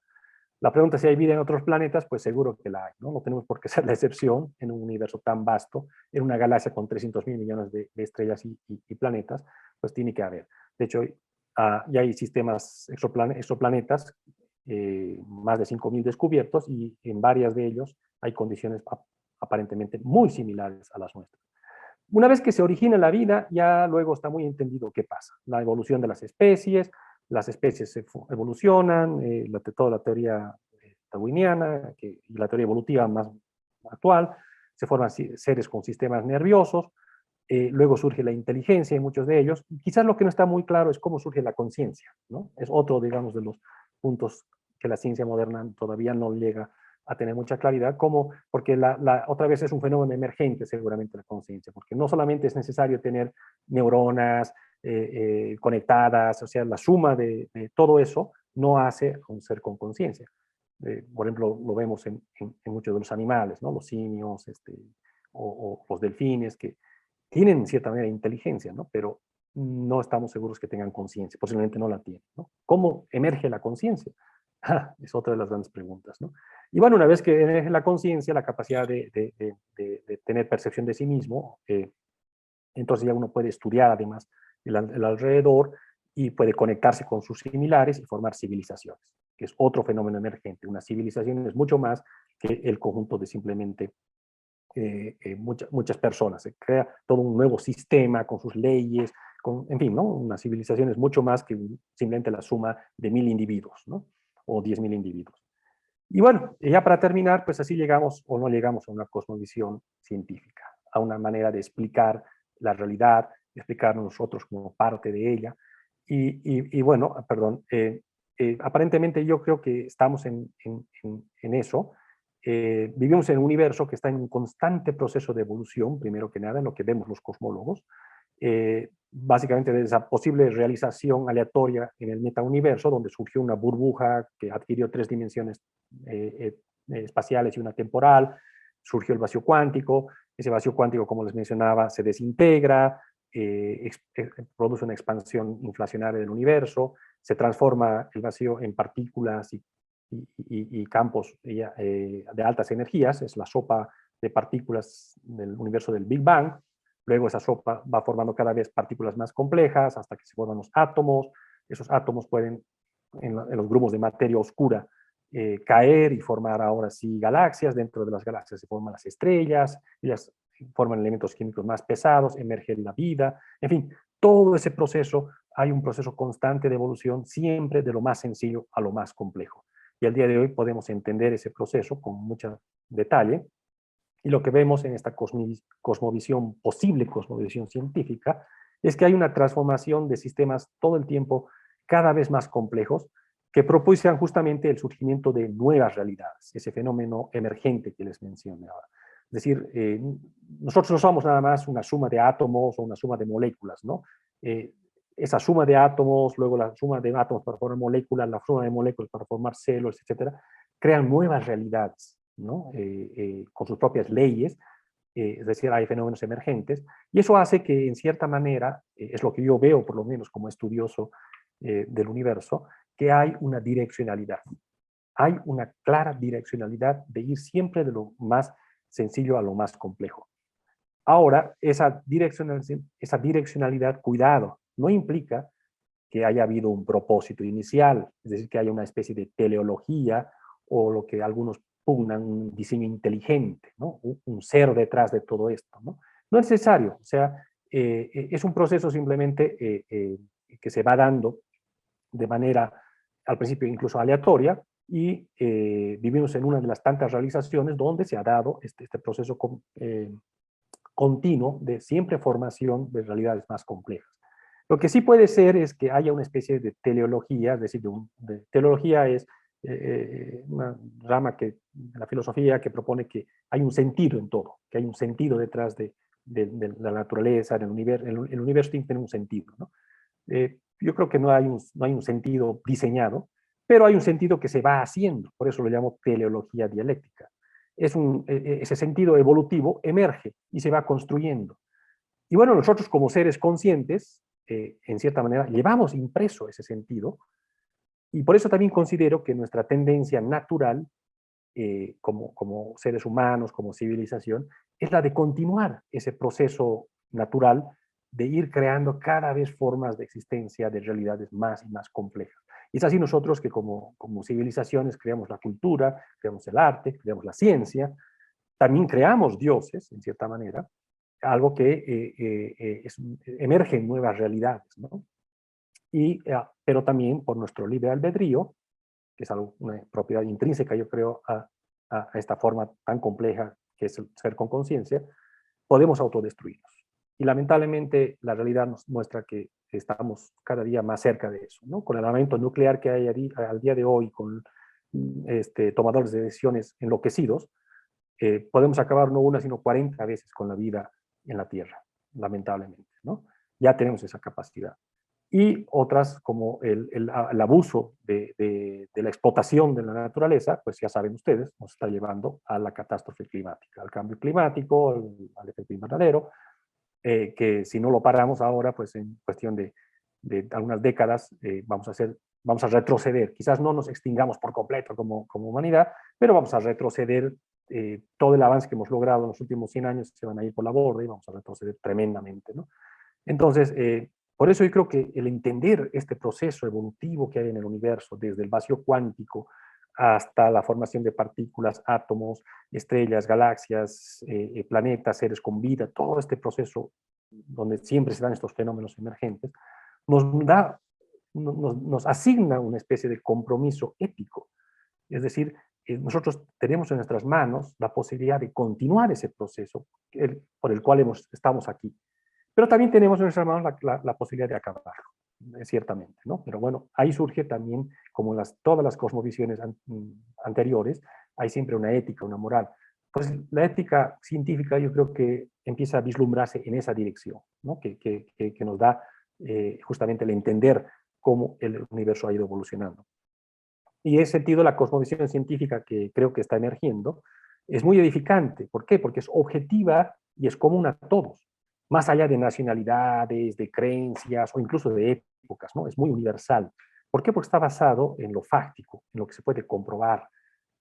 La pregunta es si hay vida en otros planetas, pues seguro que la hay, ¿no? No tenemos por qué ser la excepción en un universo tan vasto, en una galaxia con 300.000 millones de estrellas y planetas, pues tiene que haber. De hecho, ya hay sistemas exoplanetas, más de 5.000 descubiertos, y en varias de ellos hay condiciones aparentemente muy similares a las nuestras. Una vez que se origina la vida, ya luego está muy entendido qué pasa. La evolución de las especies se evolucionan, toda la teoría darwiniana y la teoría evolutiva más actual, se forman seres con sistemas nerviosos, luego surge la inteligencia en muchos de ellos, y quizás lo que no está muy claro es cómo surge la conciencia, ¿no? Es otro, digamos, de los puntos que la ciencia moderna todavía no llega a tener mucha claridad, porque otra vez es un fenómeno emergente seguramente la conciencia, porque no solamente es necesario tener neuronas conectadas, o sea, la suma de todo eso no hace a un ser con conciencia. Por ejemplo, lo vemos en muchos de los animales, ¿no? Los simios o los delfines, que tienen en cierta manera inteligencia, ¿no? Pero no estamos seguros que tengan conciencia, posiblemente no la tienen, ¿no? ¿Cómo emerge la conciencia? Es otra de las grandes preguntas, ¿no? Y bueno, una vez que emerge la conciencia, la capacidad de tener percepción de sí mismo, entonces ya uno puede estudiar además el alrededor y puede conectarse con sus similares y formar civilizaciones, que es otro fenómeno emergente. Una civilización es mucho más que el conjunto de simplemente muchas personas. Se crea todo un nuevo sistema con sus leyes, en fin, ¿no? Una civilización es mucho más que simplemente la suma de 1.000 individuos, ¿no? O 10.000 individuos. Y bueno, ya para terminar, pues así llegamos o no llegamos a una cosmovisión científica, a una manera de explicar la realidad, de explicarnos nosotros como parte de ella. Y bueno, perdón, aparentemente yo creo que estamos en eso. Vivimos en un universo que está en un constante proceso de evolución, primero que nada, en lo que vemos los cosmólogos, básicamente de esa posible realización aleatoria en el metauniverso, donde surgió una burbuja que adquirió 3 dimensiones espaciales y una temporal, surgió el vacío cuántico, ese vacío cuántico, como les mencionaba, se desintegra, produce una expansión inflacionaria del universo, se transforma el vacío en partículas y campos de altas energías, es la sopa de partículas del universo del Big Bang. Luego esa sopa va formando cada vez partículas más complejas hasta que se forman los átomos. Esos átomos pueden, en los grupos de materia oscura, caer y formar ahora sí galaxias. Dentro de las galaxias se forman las estrellas, ellas forman elementos químicos más pesados, emerge la vida. En fin, todo ese proceso, hay un proceso constante de evolución, siempre de lo más sencillo a lo más complejo. Y al día de hoy podemos entender ese proceso con mucho detalle. Y lo que vemos en esta cosmovisión, posible cosmovisión científica, es que hay una transformación de sistemas todo el tiempo cada vez más complejos que propician justamente el surgimiento de nuevas realidades, ese fenómeno emergente que les mencioné ahora. Es decir, nosotros no somos nada más una suma de átomos o una suma de moléculas, ¿no? Esa suma de átomos, luego la suma de átomos para formar moléculas, la suma de moléculas para formar células, etcétera, crean nuevas realidades, ¿no? Con sus propias leyes, es decir, hay fenómenos emergentes, y eso hace que, en cierta manera, es lo que yo veo, por lo menos como estudioso del universo, que hay una direccionalidad. Hay una clara direccionalidad de ir siempre de lo más sencillo a lo más complejo. Ahora, esa direccionalidad, cuidado, no implica que haya habido un propósito inicial, es decir, que haya una especie de teleología o lo que algunos pugnan, un diseño inteligente, ¿no? Un ser detrás de todo esto, ¿no? No es necesario, o sea, es un proceso simplemente que se va dando de manera, al principio incluso aleatoria, y vivimos en una de las tantas realizaciones donde se ha dado este proceso continuo de siempre formación de realidades más complejas. Lo que sí puede ser es que haya una especie de teleología, es decir, teleología es una rama de la filosofía que propone que hay un sentido en todo, que hay un sentido detrás de la naturaleza, del universo. El universo tiene un sentido, ¿no? Yo creo que no hay un sentido diseñado, pero hay un sentido que se va haciendo, por eso lo llamo teleología dialéctica. Ese sentido evolutivo emerge y se va construyendo. Y bueno, nosotros como seres conscientes, en cierta manera, llevamos impreso ese sentido, y por eso también considero que nuestra tendencia natural, como seres humanos, como civilización, es la de continuar ese proceso natural de ir creando cada vez formas de existencia de realidades más y más complejas. Y es así nosotros que como civilizaciones creamos la cultura, creamos el arte, creamos la ciencia, también creamos dioses, en cierta manera, algo que emerge en nuevas realidades, ¿no? Pero también por nuestro libre albedrío, que es una propiedad intrínseca, yo creo, a esta forma tan compleja que es el ser con conciencia, podemos autodestruirnos. Y lamentablemente la realidad nos muestra que estamos cada día más cerca de eso, ¿no? Con el armamento nuclear que hay al día de hoy, con tomadores de decisiones enloquecidos, podemos acabar no una, sino 40 veces con la vida en la Tierra, lamentablemente, ¿no? Ya tenemos esa capacidad. Y otras, como el abuso de la explotación de la naturaleza, pues ya saben ustedes, nos está llevando a la catástrofe climática, al cambio climático, al efecto invernadero, que si no lo paramos ahora, pues en cuestión de algunas décadas vamos a retroceder. Quizás no nos extingamos por completo como humanidad, pero vamos a retroceder. Todo el avance que hemos logrado en los últimos 100 años se van a ir por la borda y vamos a retroceder tremendamente, ¿no? Entonces, por eso yo creo que el entender este proceso evolutivo que hay en el universo, desde el vacío cuántico hasta la formación de partículas, átomos, estrellas, galaxias, planetas, seres con vida, todo este proceso donde siempre se dan estos fenómenos emergentes, nos asigna una especie de compromiso ético. Es decir, nosotros tenemos en nuestras manos la posibilidad de continuar ese proceso por el cual estamos aquí. Pero también tenemos en nuestras manos la posibilidad de acabarlo, ciertamente, ¿no? Pero bueno, ahí surge también, como todas las cosmovisiones anteriores, hay siempre una ética, una moral. Pues la ética científica yo creo que empieza a vislumbrarse en esa dirección, ¿no? Que nos da justamente el entender cómo el universo ha ido evolucionando. Y en ese sentido, la cosmovisión científica que creo que está emergiendo es muy edificante. ¿Por qué? Porque es objetiva y es común a todos, más allá de nacionalidades, de creencias o incluso de épocas, ¿no? Es muy universal. ¿Por qué? Porque está basado en lo fáctico, en lo que se puede comprobar.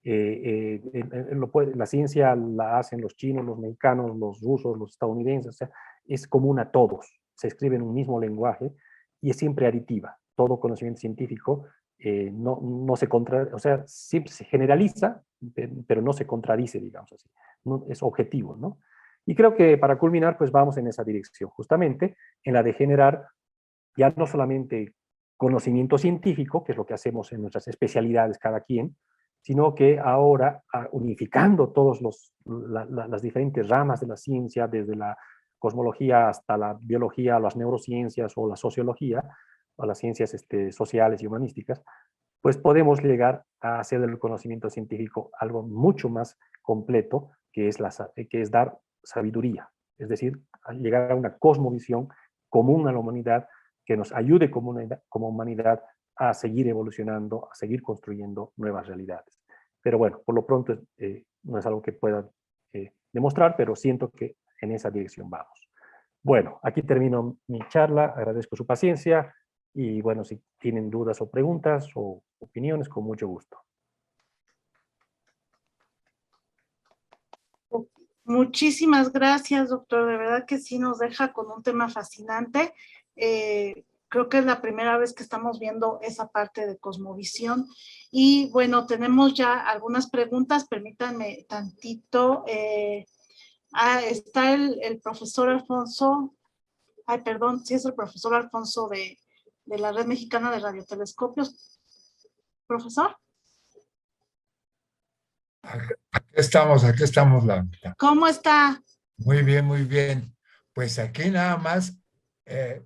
La ciencia la hacen los chinos, los mexicanos, los rusos, los estadounidenses, o sea, es común a todos. Se escribe en un mismo lenguaje y es siempre aditiva. Todo conocimiento científico no se o sea, siempre se generaliza, pero no se contradice, digamos así. No, es objetivo, ¿no? Y creo que para culminar, pues vamos en esa dirección, justamente en la de generar ya no solamente conocimiento científico, que es lo que hacemos en nuestras especialidades cada quien, sino que ahora, unificando todas las diferentes ramas de la ciencia, desde la cosmología hasta la biología, las neurociencias o la sociología, o las ciencias sociales y humanísticas, pues podemos llegar a hacer del conocimiento científico algo mucho más completo, que es dar sabiduría, es decir, llegar a una cosmovisión común a la humanidad que nos ayude como humanidad a seguir evolucionando, a seguir construyendo nuevas realidades. Pero bueno, por lo pronto no es algo que pueda demostrar, pero siento que en esa dirección vamos. Bueno, aquí termino mi charla, agradezco su paciencia y bueno, si tienen dudas o preguntas o opiniones, con mucho gusto. Muchísimas gracias, doctor. De verdad que sí nos deja con un tema fascinante. Creo que es la primera vez que estamos viendo esa parte de cosmovisión. Y bueno, tenemos ya algunas preguntas. Permítanme tantito. Está el profesor Alfonso. Ay, perdón, sí es el profesor Alfonso de la Red Mexicana de Radiotelescopios. ¿Profesor? Aquí estamos, Laura. ¿Cómo está? Muy bien, muy bien. Pues aquí nada más,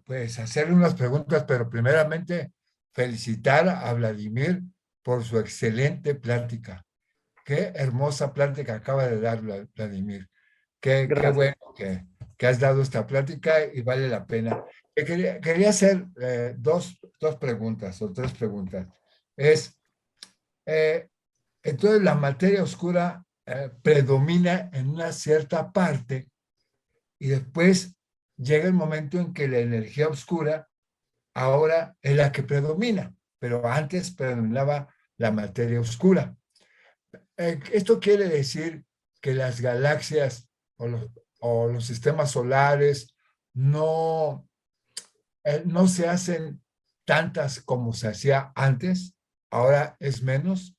pues hacerle unas preguntas, pero primeramente felicitar a Vladimir por su excelente plática. Qué hermosa plática acaba de dar Vladimir. Qué bueno que has dado esta plática y vale la pena. Quería hacer dos preguntas o tres preguntas. Entonces la materia oscura predomina en una cierta parte y después llega el momento en que la energía oscura ahora es la que predomina, pero antes predominaba la materia oscura. Esto quiere decir que las galaxias o los sistemas solares no se hacen tantas como se hacía antes, ahora es menos.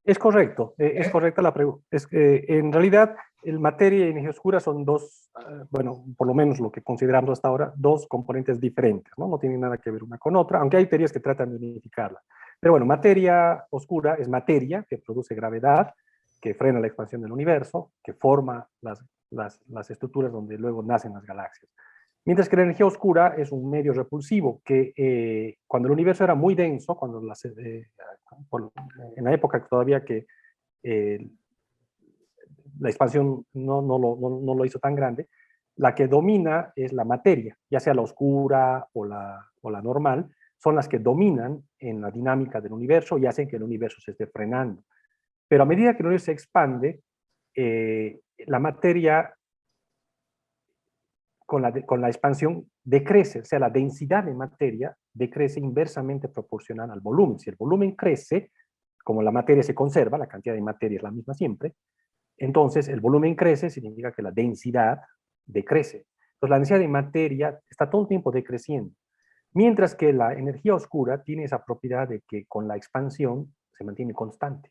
Es correcto, es correcta la pregunta. En realidad, el materia y energía oscura son dos, bueno, por lo menos lo que consideramos hasta ahora, dos componentes diferentes, ¿no? No tienen nada que ver una con otra, aunque hay teorías que tratan de unificarla. Pero bueno, materia oscura es materia que produce gravedad, que frena la expansión del universo, que forma las estructuras donde luego nacen las galaxias. Mientras que la energía oscura es un medio repulsivo que cuando el universo era muy denso, en la época todavía que la expansión no lo hizo tan grande, la que domina es la materia, ya sea la oscura o la normal, son las que dominan en la dinámica del universo y hacen que el universo se esté frenando. Pero a medida que el universo se expande, la materia con la expansión decrece, o sea, la densidad de materia decrece inversamente proporcional al volumen. Si el volumen crece, como la materia se conserva, la cantidad de materia es la misma siempre, entonces el volumen crece, significa que la densidad decrece. Entonces la densidad de materia está todo el tiempo decreciendo, mientras que la energía oscura tiene esa propiedad de que con la expansión se mantiene constante.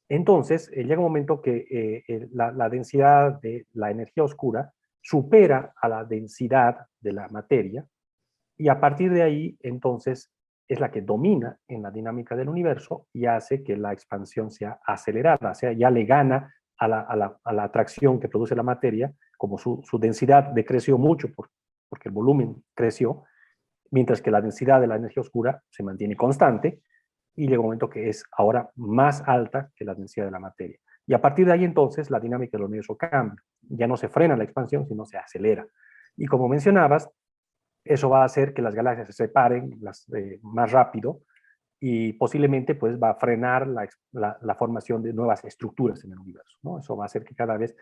Entonces llega un momento que la densidad de la energía oscura supera a la densidad de la materia y a partir de ahí entonces es la que domina en la dinámica del universo y hace que la expansión sea acelerada, o sea, ya le gana a la atracción que produce la materia, como su densidad decreció mucho porque el volumen creció, mientras que la densidad de la energía oscura se mantiene constante y llega un momento que es ahora más alta que la densidad de la materia. Y a partir de ahí entonces la dinámica del universo cambia. Ya no se frena la expansión, sino se acelera. Y como mencionabas, eso va a hacer que las galaxias se separen más rápido y posiblemente pues va a frenar la formación de nuevas estructuras en el universo, ¿no? Eso va a hacer que cada vez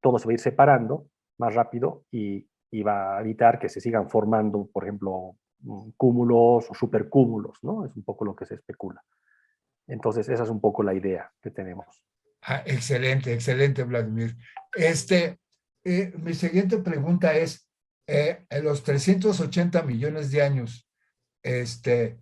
todo se va a ir separando más rápido y va a evitar que se sigan formando, por ejemplo, cúmulos o supercúmulos, ¿no? Es un poco lo que se especula. Entonces, esa es un poco la idea que tenemos. Excelente, excelente, Vladimir. Mi siguiente pregunta es, en los 380 millones de años, está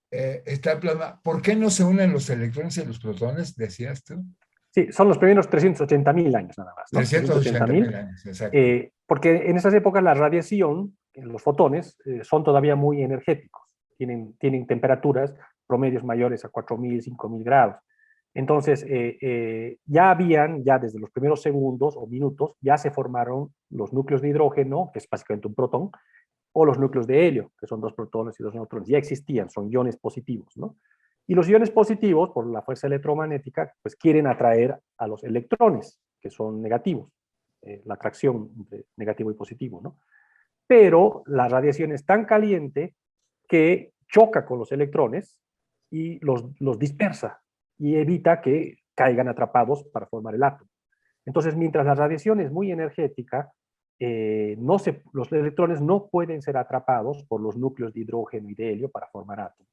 el plasma, ¿por qué no se unen los electrones y los protones, decías tú? Sí, son los primeros 380.000 años nada más, ¿no? 380.000 años, exacto. Porque en esas épocas la radiación, los fotones, son todavía muy energéticos, tienen temperaturas promedios mayores a 4.000, 5.000 grados. Entonces, ya desde los primeros segundos o minutos, ya se formaron los núcleos de hidrógeno, que es básicamente un protón, o los núcleos de helio, que son dos protones y dos neutrones, ya existían, son iones positivos, ¿no? Y los iones positivos, por la fuerza electromagnética, pues quieren atraer a los electrones, que son negativos, la atracción entre negativo y positivo, ¿no? Pero la radiación es tan caliente que choca con los electrones y los dispersa y evita que caigan atrapados para formar el átomo. Entonces, mientras la radiación es muy energética, los electrones no pueden ser atrapados por los núcleos de hidrógeno y de helio para formar átomos.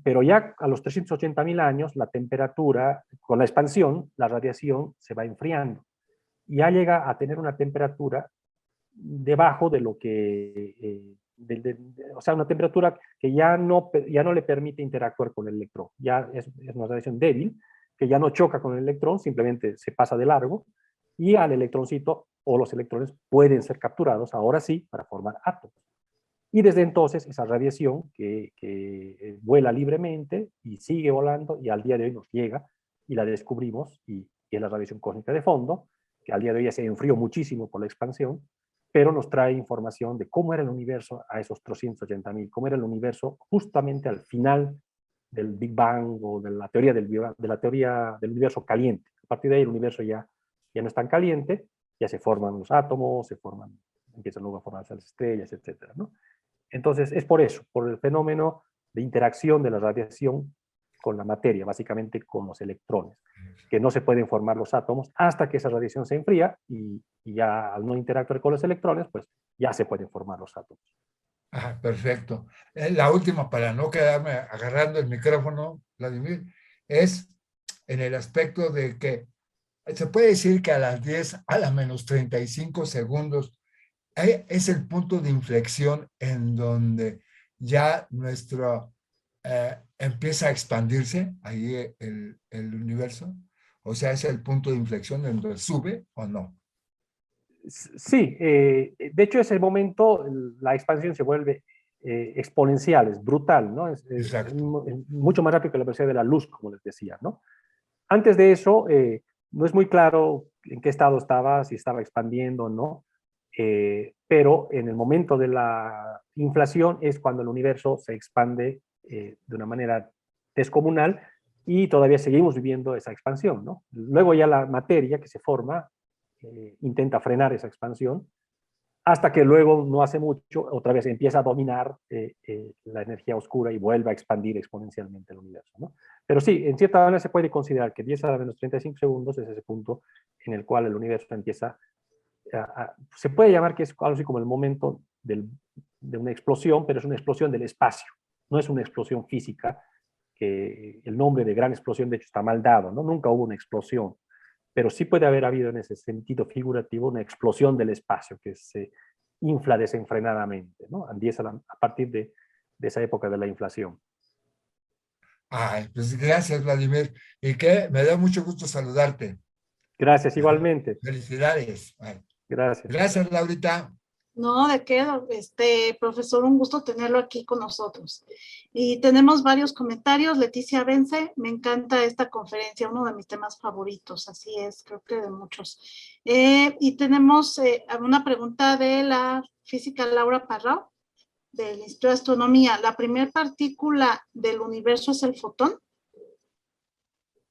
Pero ya a los 380.000 años, la temperatura, con la expansión, la radiación se va enfriando. Y ya llega a tener una temperatura debajo de lo que, o sea, una temperatura que ya no le permite interactuar con el electrón. Ya es una radiación débil, que ya no choca con el electrón, simplemente se pasa de largo, y al electroncito o los electrones pueden ser capturados, ahora sí, para formar átomos. Y desde entonces esa radiación que vuela libremente y sigue volando y al día de hoy nos llega y la descubrimos y es la radiación cósmica de fondo, que al día de hoy ya se enfrió muchísimo por la expansión, pero nos trae información de cómo era el universo a esos 380.000, cómo era el universo justamente al final del Big Bang o de la teoría del universo caliente. A partir de ahí el universo ya no es tan caliente, ya se forman los átomos, empiezan luego a formarse las estrellas, etcétera, ¿no? Entonces, es por eso, por el fenómeno de interacción de la radiación con la materia, básicamente con los electrones, que no se pueden formar los átomos hasta que esa radiación se enfría y ya al no interactuar con los electrones, pues ya se pueden formar los átomos. Ah, perfecto. La última, para no quedarme agarrando el micrófono, Vladimir, es en el aspecto de que se puede decir que a las 10 a la menos 35 segundos es el punto de inflexión en donde ya nuestro empieza a expandirse ahí el universo. O sea, es el punto de inflexión en donde sube o no. Sí, de hecho ese momento la expansión se vuelve exponencial, es brutal, ¿no? Es mucho más rápido que la velocidad de la luz, como les decía, ¿no? Antes de eso, no es muy claro en qué estado estaba, si estaba expandiendo o no, pero en el momento de la inflación es cuando el universo se expande de una manera descomunal y todavía seguimos viviendo esa expansión, ¿no? Luego ya la materia que se forma intenta frenar esa expansión hasta que luego, no hace mucho, otra vez empieza a dominar la energía oscura y vuelve a expandir exponencialmente el universo, ¿no? Pero sí, en cierta manera se puede considerar que 10 a la menos 35 segundos es ese punto en el cual el universo empieza se puede llamar que es algo así como el momento de una explosión, pero es una explosión del espacio, no es una explosión física, que el nombre de gran explosión de hecho está mal dado, ¿no? Nunca hubo una explosión, pero sí puede haber habido en ese sentido figurativo una explosión del espacio que se infla desenfrenadamente, ¿no? A partir de esa época de la inflación. Ay, pues gracias, Vladimir. Y que me da mucho gusto saludarte. Gracias, igualmente. Felicidades. Ay. Gracias. Gracias, Laurita. No, ¿de qué? Profesor, un gusto tenerlo aquí con nosotros. Y tenemos varios comentarios. Leticia Vence, me encanta esta conferencia, uno de mis temas favoritos, así es, creo que de muchos. Y tenemos una pregunta de la física Laura Parrao, del Instituto de Astronomía. ¿La primera partícula del universo es el fotón?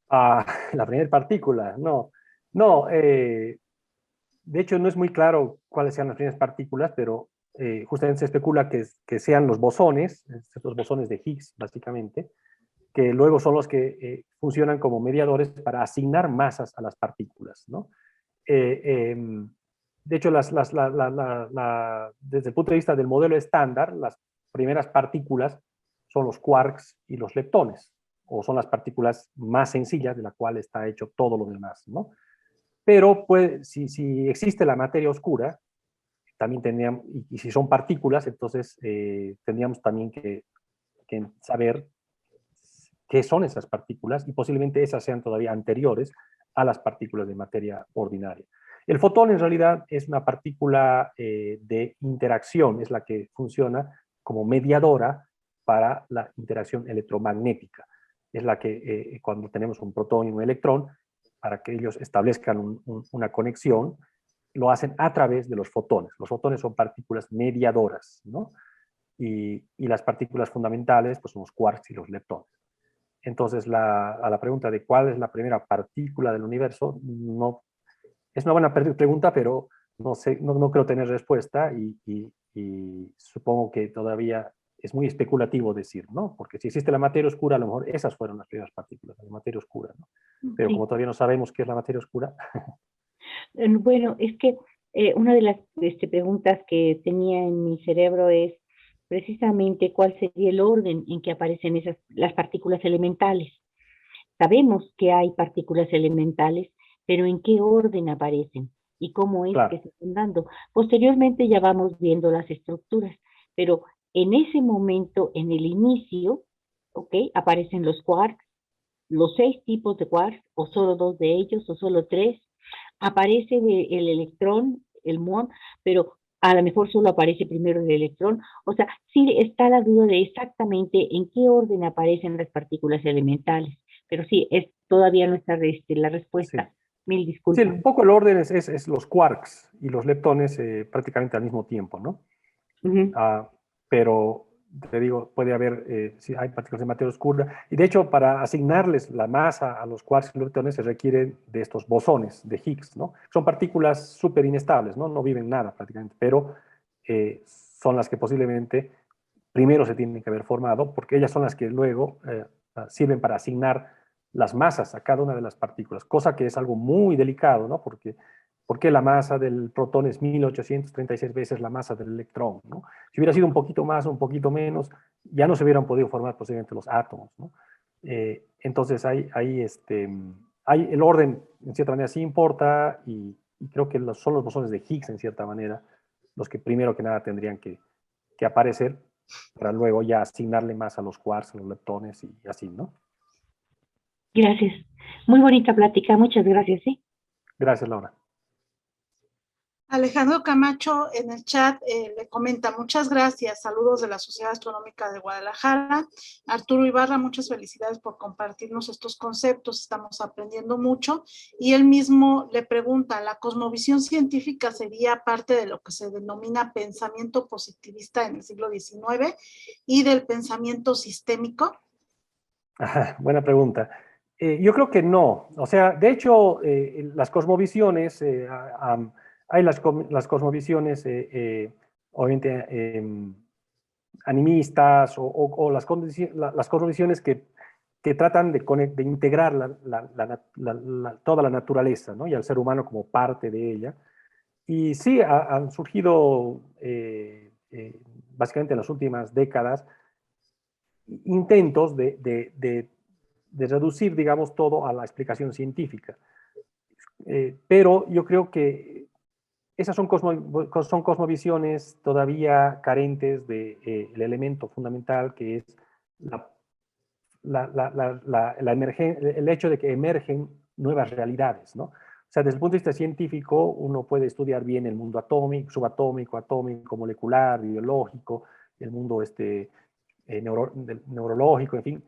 La primera partícula, no. No, de hecho, no es muy claro cuáles sean las primeras partículas, pero justamente se especula que sean los bosones, estos bosones de Higgs, básicamente, que luego son los que funcionan como mediadores para asignar masas a las partículas, ¿no? De hecho, desde el punto de vista del modelo estándar, las primeras partículas son los quarks y los leptones, o son las partículas más sencillas de la cual está hecho todo lo demás, ¿no? Pero pues, si existe la materia oscura, también tendríamos, y si son partículas, entonces tendríamos también que saber qué son esas partículas y posiblemente esas sean todavía anteriores a las partículas de materia ordinaria. El fotón en realidad es una partícula de interacción, es la que funciona como mediadora para la interacción electromagnética. Es la que cuando tenemos un protón y un electrón, para que ellos establezcan una conexión, lo hacen a través de los fotones. Los fotones son partículas mediadoras, ¿no? y las partículas fundamentales pues son los quarks y los leptones. Entonces, a la pregunta de cuál es la primera partícula del universo, no, es una buena pregunta, pero no, sé, no creo tener respuesta y supongo que todavía es muy especulativo decir, ¿no? Porque si existe la materia oscura, a lo mejor esas fueron las primeras partículas, la materia oscura, ¿no? Pero Sí. como todavía no sabemos qué es la materia oscura. Bueno, es que una de las preguntas que tenía en mi cerebro es precisamente cuál sería el orden en que aparecen las partículas elementales. Sabemos que hay partículas elementales, pero ¿en qué orden aparecen? ¿Y cómo es Claro. que se están dando? Posteriormente ya vamos viendo las estructuras, pero en ese momento, en el inicio, ¿ok? Aparecen los quarks, los 6 tipos de quarks, o solo 2 de ellos, o solo 3. Aparece el electrón, el muón, pero a lo mejor solo aparece primero el electrón. O sea, sí está la duda de exactamente en qué orden aparecen las partículas elementales. Pero sí, es todavía no está la Sí. respuesta. Mil Sí, disculpas. un poco el orden es los quarks y los leptones prácticamente al mismo tiempo, ¿no? Ujú. Pero te digo, puede haber, si hay partículas de materia oscura, y de hecho para asignarles la masa a los quarks y leptones se requiere de estos bosones de Higgs, ¿no? Son partículas súper inestables, ¿no? No viven nada prácticamente, pero son las que posiblemente primero se tienen que haber formado, porque ellas son las que luego sirven para asignar las masas a cada una de las partículas, cosa que es algo muy delicado, ¿no? Porque la masa del protón es 1836 veces la masa del electrón, ¿no? Si hubiera sido un poquito más o un poquito menos, ya no se hubieran podido formar posiblemente los átomos, ¿no? Entonces hay el orden, en cierta manera, sí importa, y creo que son los bosones de Higgs, en cierta manera, los que primero que nada tendrían que aparecer para luego ya asignarle más a los quarks, a los leptones y así, ¿no? Gracias. Muy bonita plática. Muchas gracias, ¿sí? Gracias, Laura. Alejandro Camacho en el chat le comenta, muchas gracias, saludos de la Sociedad Astronómica de Guadalajara. Arturo Ibarra, muchas felicidades por compartirnos estos conceptos, estamos aprendiendo mucho. Y él mismo le pregunta, ¿la cosmovisión científica sería parte de lo que se denomina pensamiento positivista en el siglo XIX y del pensamiento sistémico? Ajá, buena pregunta. Yo creo que no. O sea, de hecho, las cosmovisiones, hay las cosmovisiones, obviamente, animistas o las cosmovisiones que tratan de integrar toda la naturaleza, ¿no? Y al ser humano como parte de ella. Y sí, han surgido básicamente en las últimas décadas intentos de reducir, digamos, todo a la explicación científica. Pero yo creo que esas son cosmovisiones todavía carentes del elemento fundamental que es el hecho de que emergen nuevas realidades, ¿no? O sea, desde el punto de vista científico, uno puede estudiar bien el mundo atómico, subatómico, atómico, molecular, biológico, el mundo neurológico, en fin,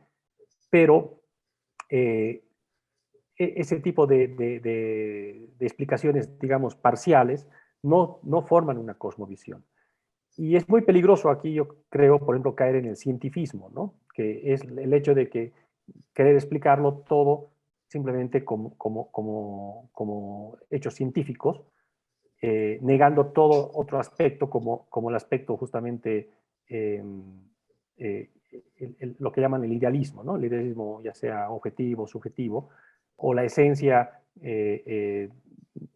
pero ese tipo de explicaciones, digamos, parciales, no forman una cosmovisión. Y es muy peligroso aquí, yo creo, por ejemplo, caer en el cientifismo, ¿no? Que es el hecho de que querer explicarlo todo simplemente como hechos científicos, negando todo otro aspecto como el aspecto justamente eh, lo que llaman el idealismo, ¿no? El idealismo ya sea objetivo, subjetivo, o la esencia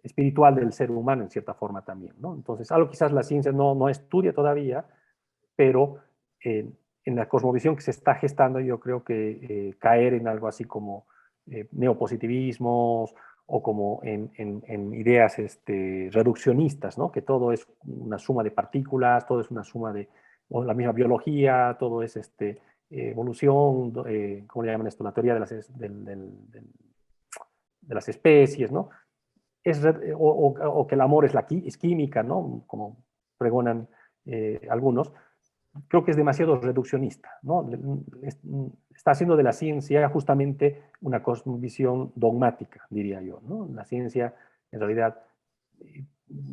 espiritual del ser humano en cierta forma también, ¿no? Entonces, algo quizás la ciencia no estudia todavía, pero en la cosmovisión que se está gestando yo creo que caer en algo así como neopositivismos o como en ideas reduccionistas, ¿no? Que todo es una suma de partículas, todo es una suma de o la misma biología, todo es evolución, ¿cómo le llaman esto? La teoría de de las especies, ¿no? O que el amor es química, ¿no? Como pregonan algunos. Creo que es demasiado reduccionista, ¿no? Está haciendo de la ciencia justamente una cosmovisión dogmática, diría yo, ¿no? La ciencia en realidad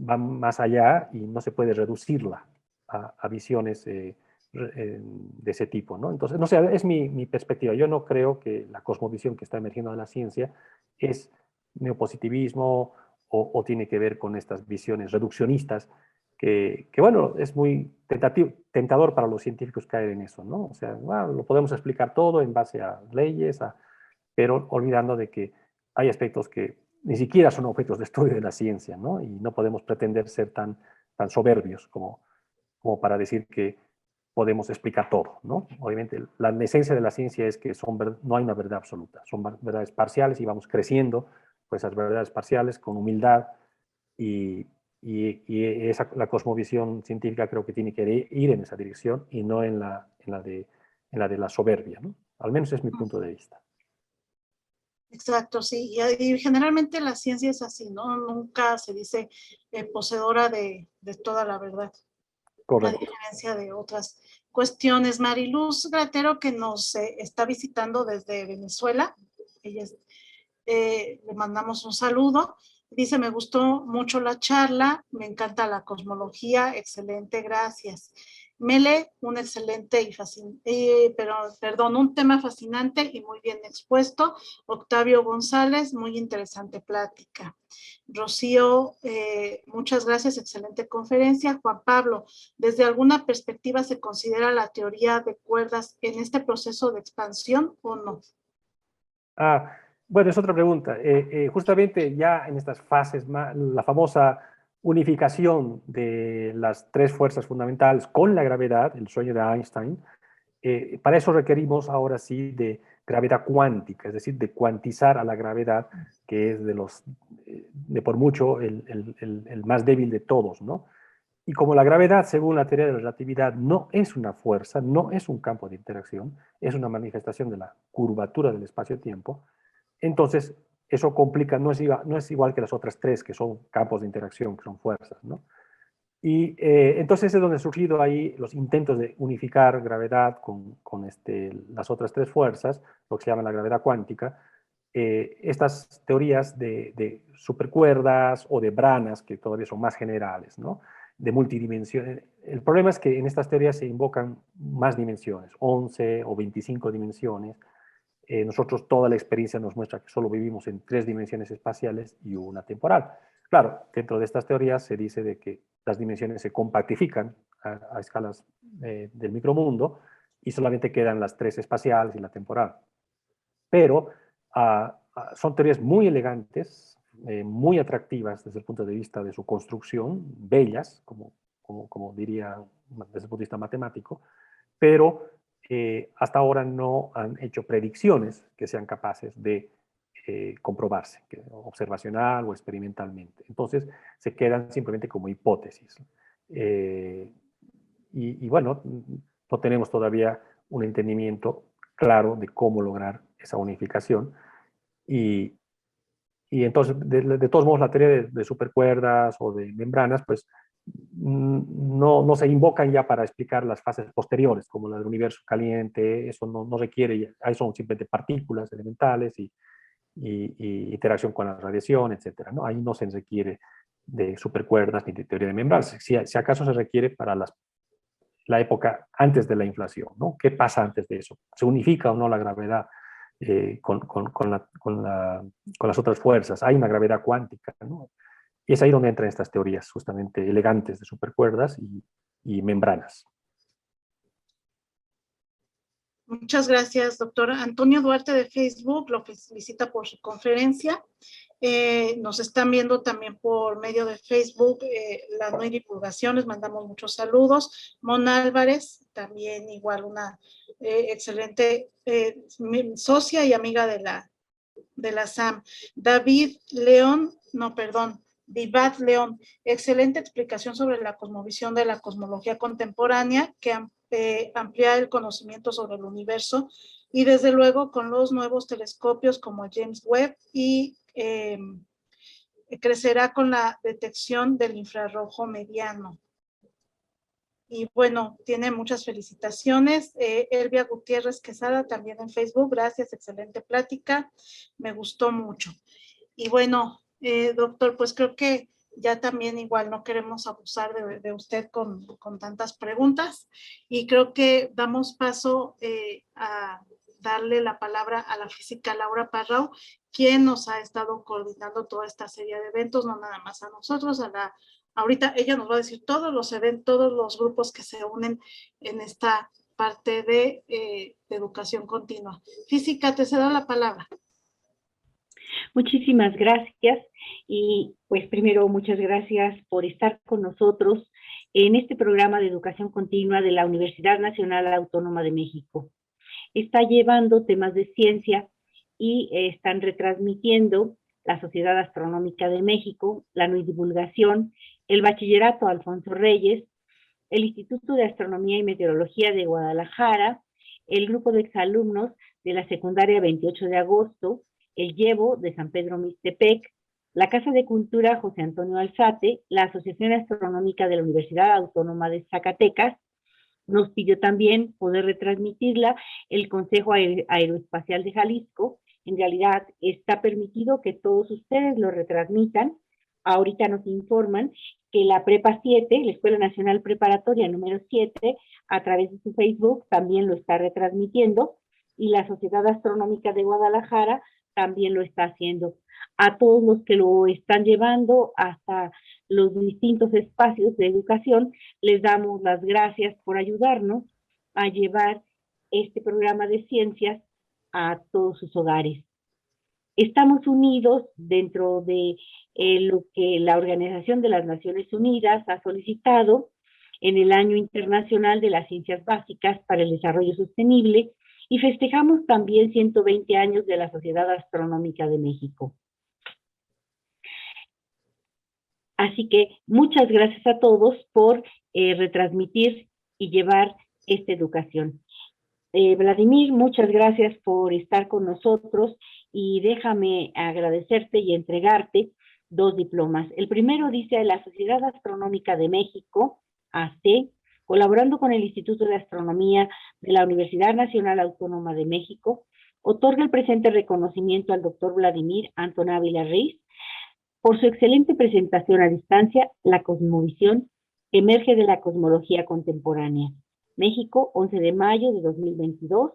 va más allá y no se puede reducirla a visiones de ese tipo, ¿no? Entonces, no sé, es mi perspectiva. Yo no creo que la cosmovisión que está emergiendo de la ciencia es neopositivismo o tiene que ver con estas visiones reduccionistas que bueno, es muy tentador para los científicos caer en eso, ¿no? O sea, bueno, lo podemos explicar todo en base a leyes, pero olvidando de que hay aspectos que ni siquiera son objetos de estudio de la ciencia, ¿no? Y no podemos pretender ser tan soberbios como para decir que podemos explicar todo, ¿no? Obviamente, la esencia de la ciencia es que no hay una verdad absoluta, son verdades parciales y vamos creciendo pues esas verdades parciales con humildad y la cosmovisión científica creo que tiene que ir en esa dirección y no en la de la soberbia, ¿no? Al menos es mi punto de vista. Exacto, sí. Y generalmente la ciencia es así, ¿no? Nunca se dice poseedora de toda la verdad. Correcto. A diferencia de otras cuestiones. Mariluz Gratero, que nos está visitando desde Venezuela, ella le mandamos un saludo. Dice, me gustó mucho la charla, me encanta la cosmología, excelente, gracias. Mele, un excelente un tema fascinante y muy bien expuesto. Octavio González, muy interesante plática. Rocío, muchas gracias, excelente conferencia. Juan Pablo, ¿desde alguna perspectiva se considera la teoría de cuerdas en este proceso de expansión o no? Bueno, es otra pregunta. Justamente ya en estas fases, la famosa unificación de las tres fuerzas fundamentales con la gravedad, el sueño de Einstein, para eso requerimos ahora sí de gravedad cuántica, es decir, de cuantizar a la gravedad, que es de por mucho el más débil de todos, ¿no? Y como la gravedad, según la teoría de la relatividad, no es una fuerza, no es un campo de interacción, es una manifestación de la curvatura del espacio-tiempo, entonces eso complica, no es igual que las otras tres, que son campos de interacción, que son fuerzas, ¿no? Y entonces es donde han surgido ahí los intentos de unificar gravedad con las otras tres fuerzas, lo que se llama la gravedad cuántica. Estas teorías de supercuerdas o de branas, que todavía son más generales, ¿no? De multidimensiones. El problema es que en estas teorías se invocan más dimensiones, 11 o 25 dimensiones. Nosotros toda la experiencia nos muestra que solo vivimos en 3 dimensiones espaciales y una temporal. Claro, dentro de estas teorías se dice de que las dimensiones se compactifican a escalas del micromundo y solamente quedan las 3 espaciales y la temporal. Pero son teorías muy elegantes, muy atractivas desde el punto de vista de su construcción, bellas, como diría desde el punto de vista matemático, pero hasta ahora no han hecho predicciones que sean capaces de comprobarse, observacional o experimentalmente. Entonces, se quedan simplemente como hipótesis. Y bueno, no tenemos todavía un entendimiento claro de cómo lograr esa unificación. Y entonces, de todos modos, la teoría de supercuerdas o de membranas, pues no se invocan ya para explicar las fases posteriores, como la del universo caliente. Eso no requiere, ahí son simplemente partículas elementales y interacción con la radiación, etcétera, ¿no? Ahí no se requiere de supercuerdas ni de teoría de membranas. Si acaso se requiere para la época antes de la inflación, ¿no? ¿Qué pasa antes de eso? ¿Se unifica o no la gravedad con las otras fuerzas? Hay una gravedad cuántica, ¿no? Y es ahí donde entran estas teorías justamente elegantes de supercuerdas y membranas. Muchas gracias, doctor. Antonio Duarte de Facebook lo felicita por su conferencia. Nos están viendo también por medio de Facebook la no divulgación, les mandamos muchos saludos. Mona Álvarez, también igual una excelente socia y amiga de la SAM. Vivat León, excelente explicación sobre la cosmovisión de la cosmología contemporánea que amplía el conocimiento sobre el universo y desde luego con los nuevos telescopios como James Webb y crecerá con la detección del infrarrojo mediano. Y bueno, tiene muchas felicitaciones. Elvia Gutiérrez Quesada también en Facebook, gracias, excelente plática, me gustó mucho. Y bueno, doctor, pues creo que ya también igual no queremos abusar de usted con tantas preguntas y creo que damos paso a darle la palabra a la física Laura Parrao, quien nos ha estado coordinando toda esta serie de eventos, no nada más a nosotros, ahorita ella nos va a decir todos los eventos, todos los grupos que se unen en esta parte de educación continua. Física, te cedo la palabra. Muchísimas gracias y pues primero muchas gracias por estar con nosotros en este programa de educación continua de la Universidad Nacional Autónoma de México. Está llevando temas de ciencia y están retransmitiendo la Sociedad Astronómica de México, la NUI Divulgación, el Bachillerato Alfonso Reyes, el Instituto de Astronomía y Meteorología de Guadalajara, el grupo de exalumnos de la secundaria 28 de agosto, el Llevo de San Pedro Mixtepec, la Casa de Cultura José Antonio Alzate, la Asociación Astronómica de la Universidad Autónoma de Zacatecas. Nos pidió también poder retransmitirla el Consejo Aeroespacial de Jalisco. En realidad está permitido que todos ustedes lo retransmitan. Ahorita nos informan que la Prepa 7, la Escuela Nacional Preparatoria número 7, a través de su Facebook también lo está retransmitiendo y la Sociedad Astronómica de Guadalajara también lo está haciendo. A todos los que lo están llevando hasta los distintos espacios de educación, les damos las gracias por ayudarnos a llevar este programa de ciencias a todos sus hogares. Estamos unidos dentro de lo que la Organización de las Naciones Unidas ha solicitado en el Año Internacional de las Ciencias Básicas para el Desarrollo Sostenible y festejamos también 120 años de la Sociedad Astronómica de México. Así que muchas gracias a todos por retransmitir y llevar esta educación. Vladimir, muchas gracias por estar con nosotros y déjame agradecerte y entregarte 2 diplomas. El primero dice: la Sociedad Astronómica de México, AC, colaborando con el Instituto de Astronomía de la Universidad Nacional Autónoma de México, otorga el presente reconocimiento al doctor Vladimir Antón Ávila Reis por su excelente presentación a distancia, La Cosmovisión emerge de la cosmología contemporánea. México, 11 de mayo de 2022,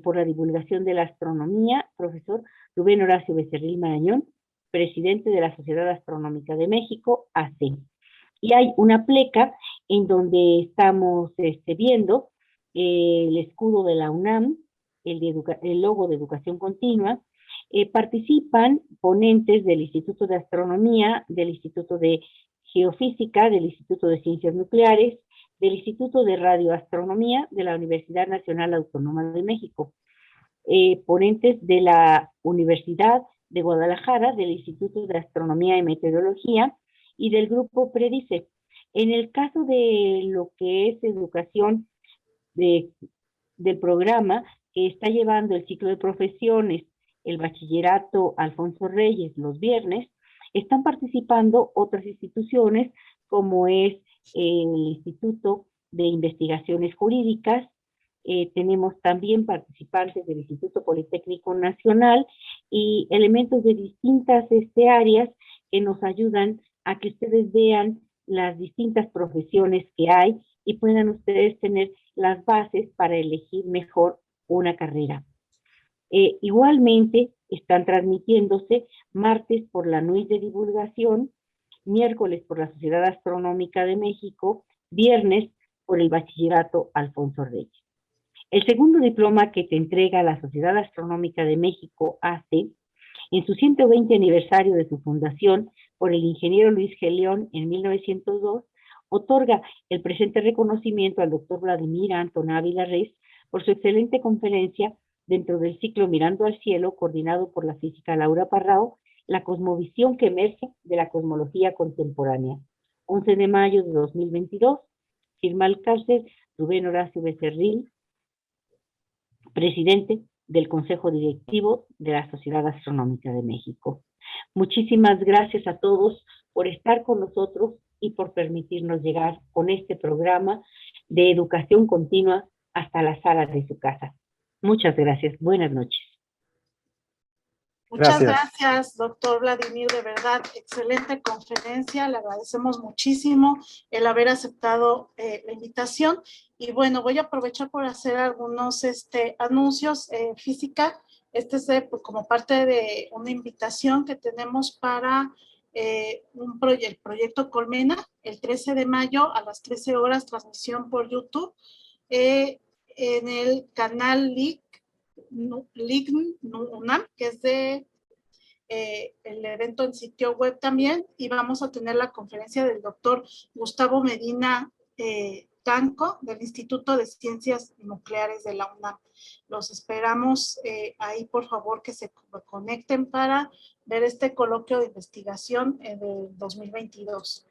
por la divulgación de la astronomía, profesor Rubén Horacio Becerril Marañón, presidente de la Sociedad Astronómica de México, AC. Y hay una pleca en donde estamos viendo el escudo de la UNAM, el logo de Educación Continua. Participan ponentes del Instituto de Astronomía, del Instituto de Geofísica, del Instituto de Ciencias Nucleares, del Instituto de Radioastronomía de la Universidad Nacional Autónoma de México, ponentes de la Universidad de Guadalajara, del Instituto de Astronomía y Meteorología y del grupo Predice. En el caso de lo que es educación del programa que está llevando el ciclo de profesiones, el Bachillerato Alfonso Reyes los viernes, están participando otras instituciones como es el Instituto de Investigaciones Jurídicas, tenemos también participantes del Instituto Politécnico Nacional y elementos de distintas áreas que nos ayudan a que ustedes vean las distintas profesiones que hay y puedan ustedes tener las bases para elegir mejor una carrera. Igualmente están transmitiéndose martes por la NUI de Divulgación, miércoles por la Sociedad Astronómica de México, viernes por el Bachillerato Alfonso Reyes. El segundo diploma que te entrega la Sociedad Astronómica de México, AC, en su 120 aniversario de su fundación por el ingeniero Luis G. León en 1902, otorga el presente reconocimiento al doctor Vladimir Antón Ávila Reis por su excelente conferencia dentro del ciclo Mirando al Cielo, coordinado por la física Laura Parrao, La Cosmovisión que emerge de la cosmología contemporánea. 11 de mayo de 2022, firma el cárcel Rubén Horacio Becerril, presidente del Consejo Directivo de la Sociedad Astronómica de México. Muchísimas gracias a todos por estar con nosotros y por permitirnos llegar con este programa de educación continua hasta la sala de su casa. Muchas gracias. Buenas noches. Muchas Gracias. gracias, doctor Vladimir, de verdad, excelente conferencia, le agradecemos muchísimo el haber aceptado la invitación. Y bueno, voy a aprovechar por hacer algunos anuncios. Física, es como parte de una invitación que tenemos para el proyecto Colmena, el 13 de mayo a las 13 horas, transmisión por YouTube, en el canal UNAM, que es de el evento en sitio web también, y vamos a tener la conferencia del doctor Gustavo Medina Tanco, del Instituto de Ciencias Nucleares de la UNAM. Los esperamos ahí, por favor, que se conecten para ver este coloquio de investigación del 2022.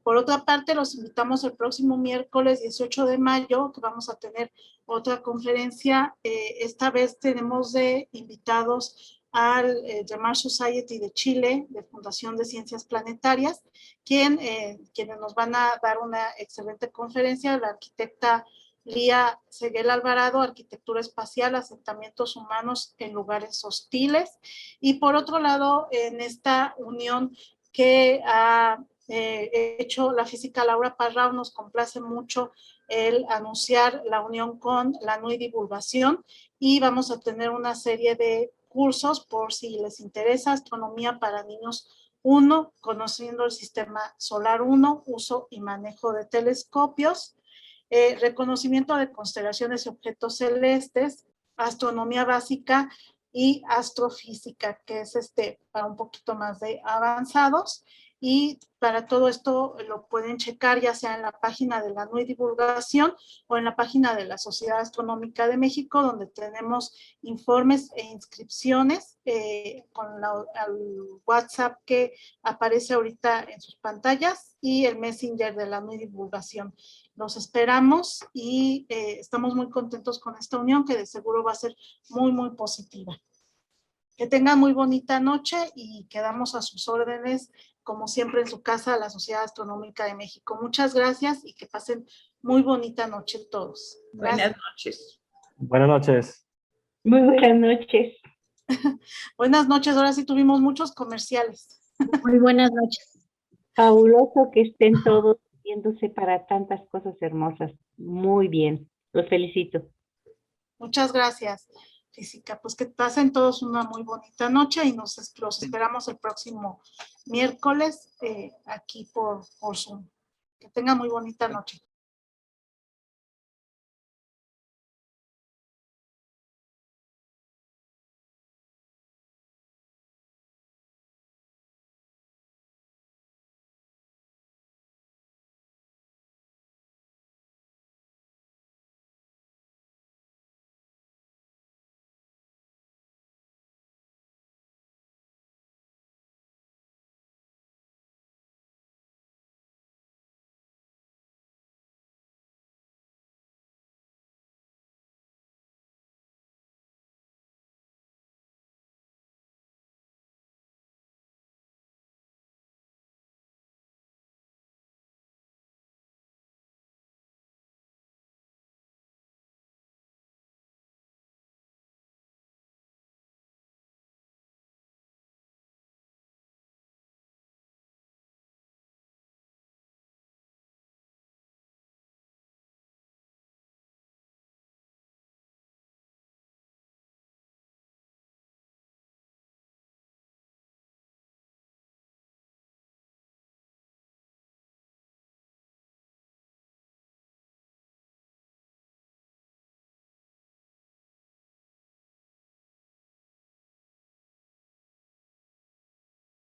Por otra parte, los invitamos el próximo miércoles 18 de mayo, que vamos a tener otra conferencia. Esta vez tenemos de invitados al Jamar Society de Chile, de Fundación de Ciencias Planetarias, quienes nos van a dar una excelente conferencia, la arquitecta Lía Seguel Alvarado, Arquitectura Espacial, Asentamientos Humanos en Lugares Hostiles. Y por otro lado, en esta unión que ha hecho la física Laura Parrao, nos complace mucho el anunciar la unión con la NUI Divulgación, y vamos a tener una serie de cursos por si les interesa: Astronomía para Niños 1, Conociendo el Sistema Solar 1, Uso y Manejo de Telescopios, Reconocimiento de Constelaciones y Objetos Celestes, Astronomía Básica y Astrofísica, que es para un poquito más de avanzados. Y para todo esto lo pueden checar ya sea en la página de la NUI Divulgación o en la página de la Sociedad Astronómica de México, donde tenemos informes e inscripciones con el WhatsApp que aparece ahorita en sus pantallas y el Messenger de la NUI Divulgación. Los esperamos y estamos muy contentos con esta unión, que de seguro va a ser muy, muy positiva. Que tengan muy bonita noche y quedamos a sus órdenes, como siempre, en su casa, la Sociedad Astronómica de México. Muchas gracias y que pasen muy bonita noche todos. Gracias. Buenas noches. Buenas noches. Muy buenas noches. Buenas noches, ahora sí tuvimos muchos comerciales. Muy buenas noches. Fabuloso que estén todos viéndose para tantas cosas hermosas. Muy bien, los felicito. Muchas gracias, Física. Pues que pasen todos una muy bonita noche y los esperamos el próximo miércoles aquí por Zoom. Que tengan muy bonita noche.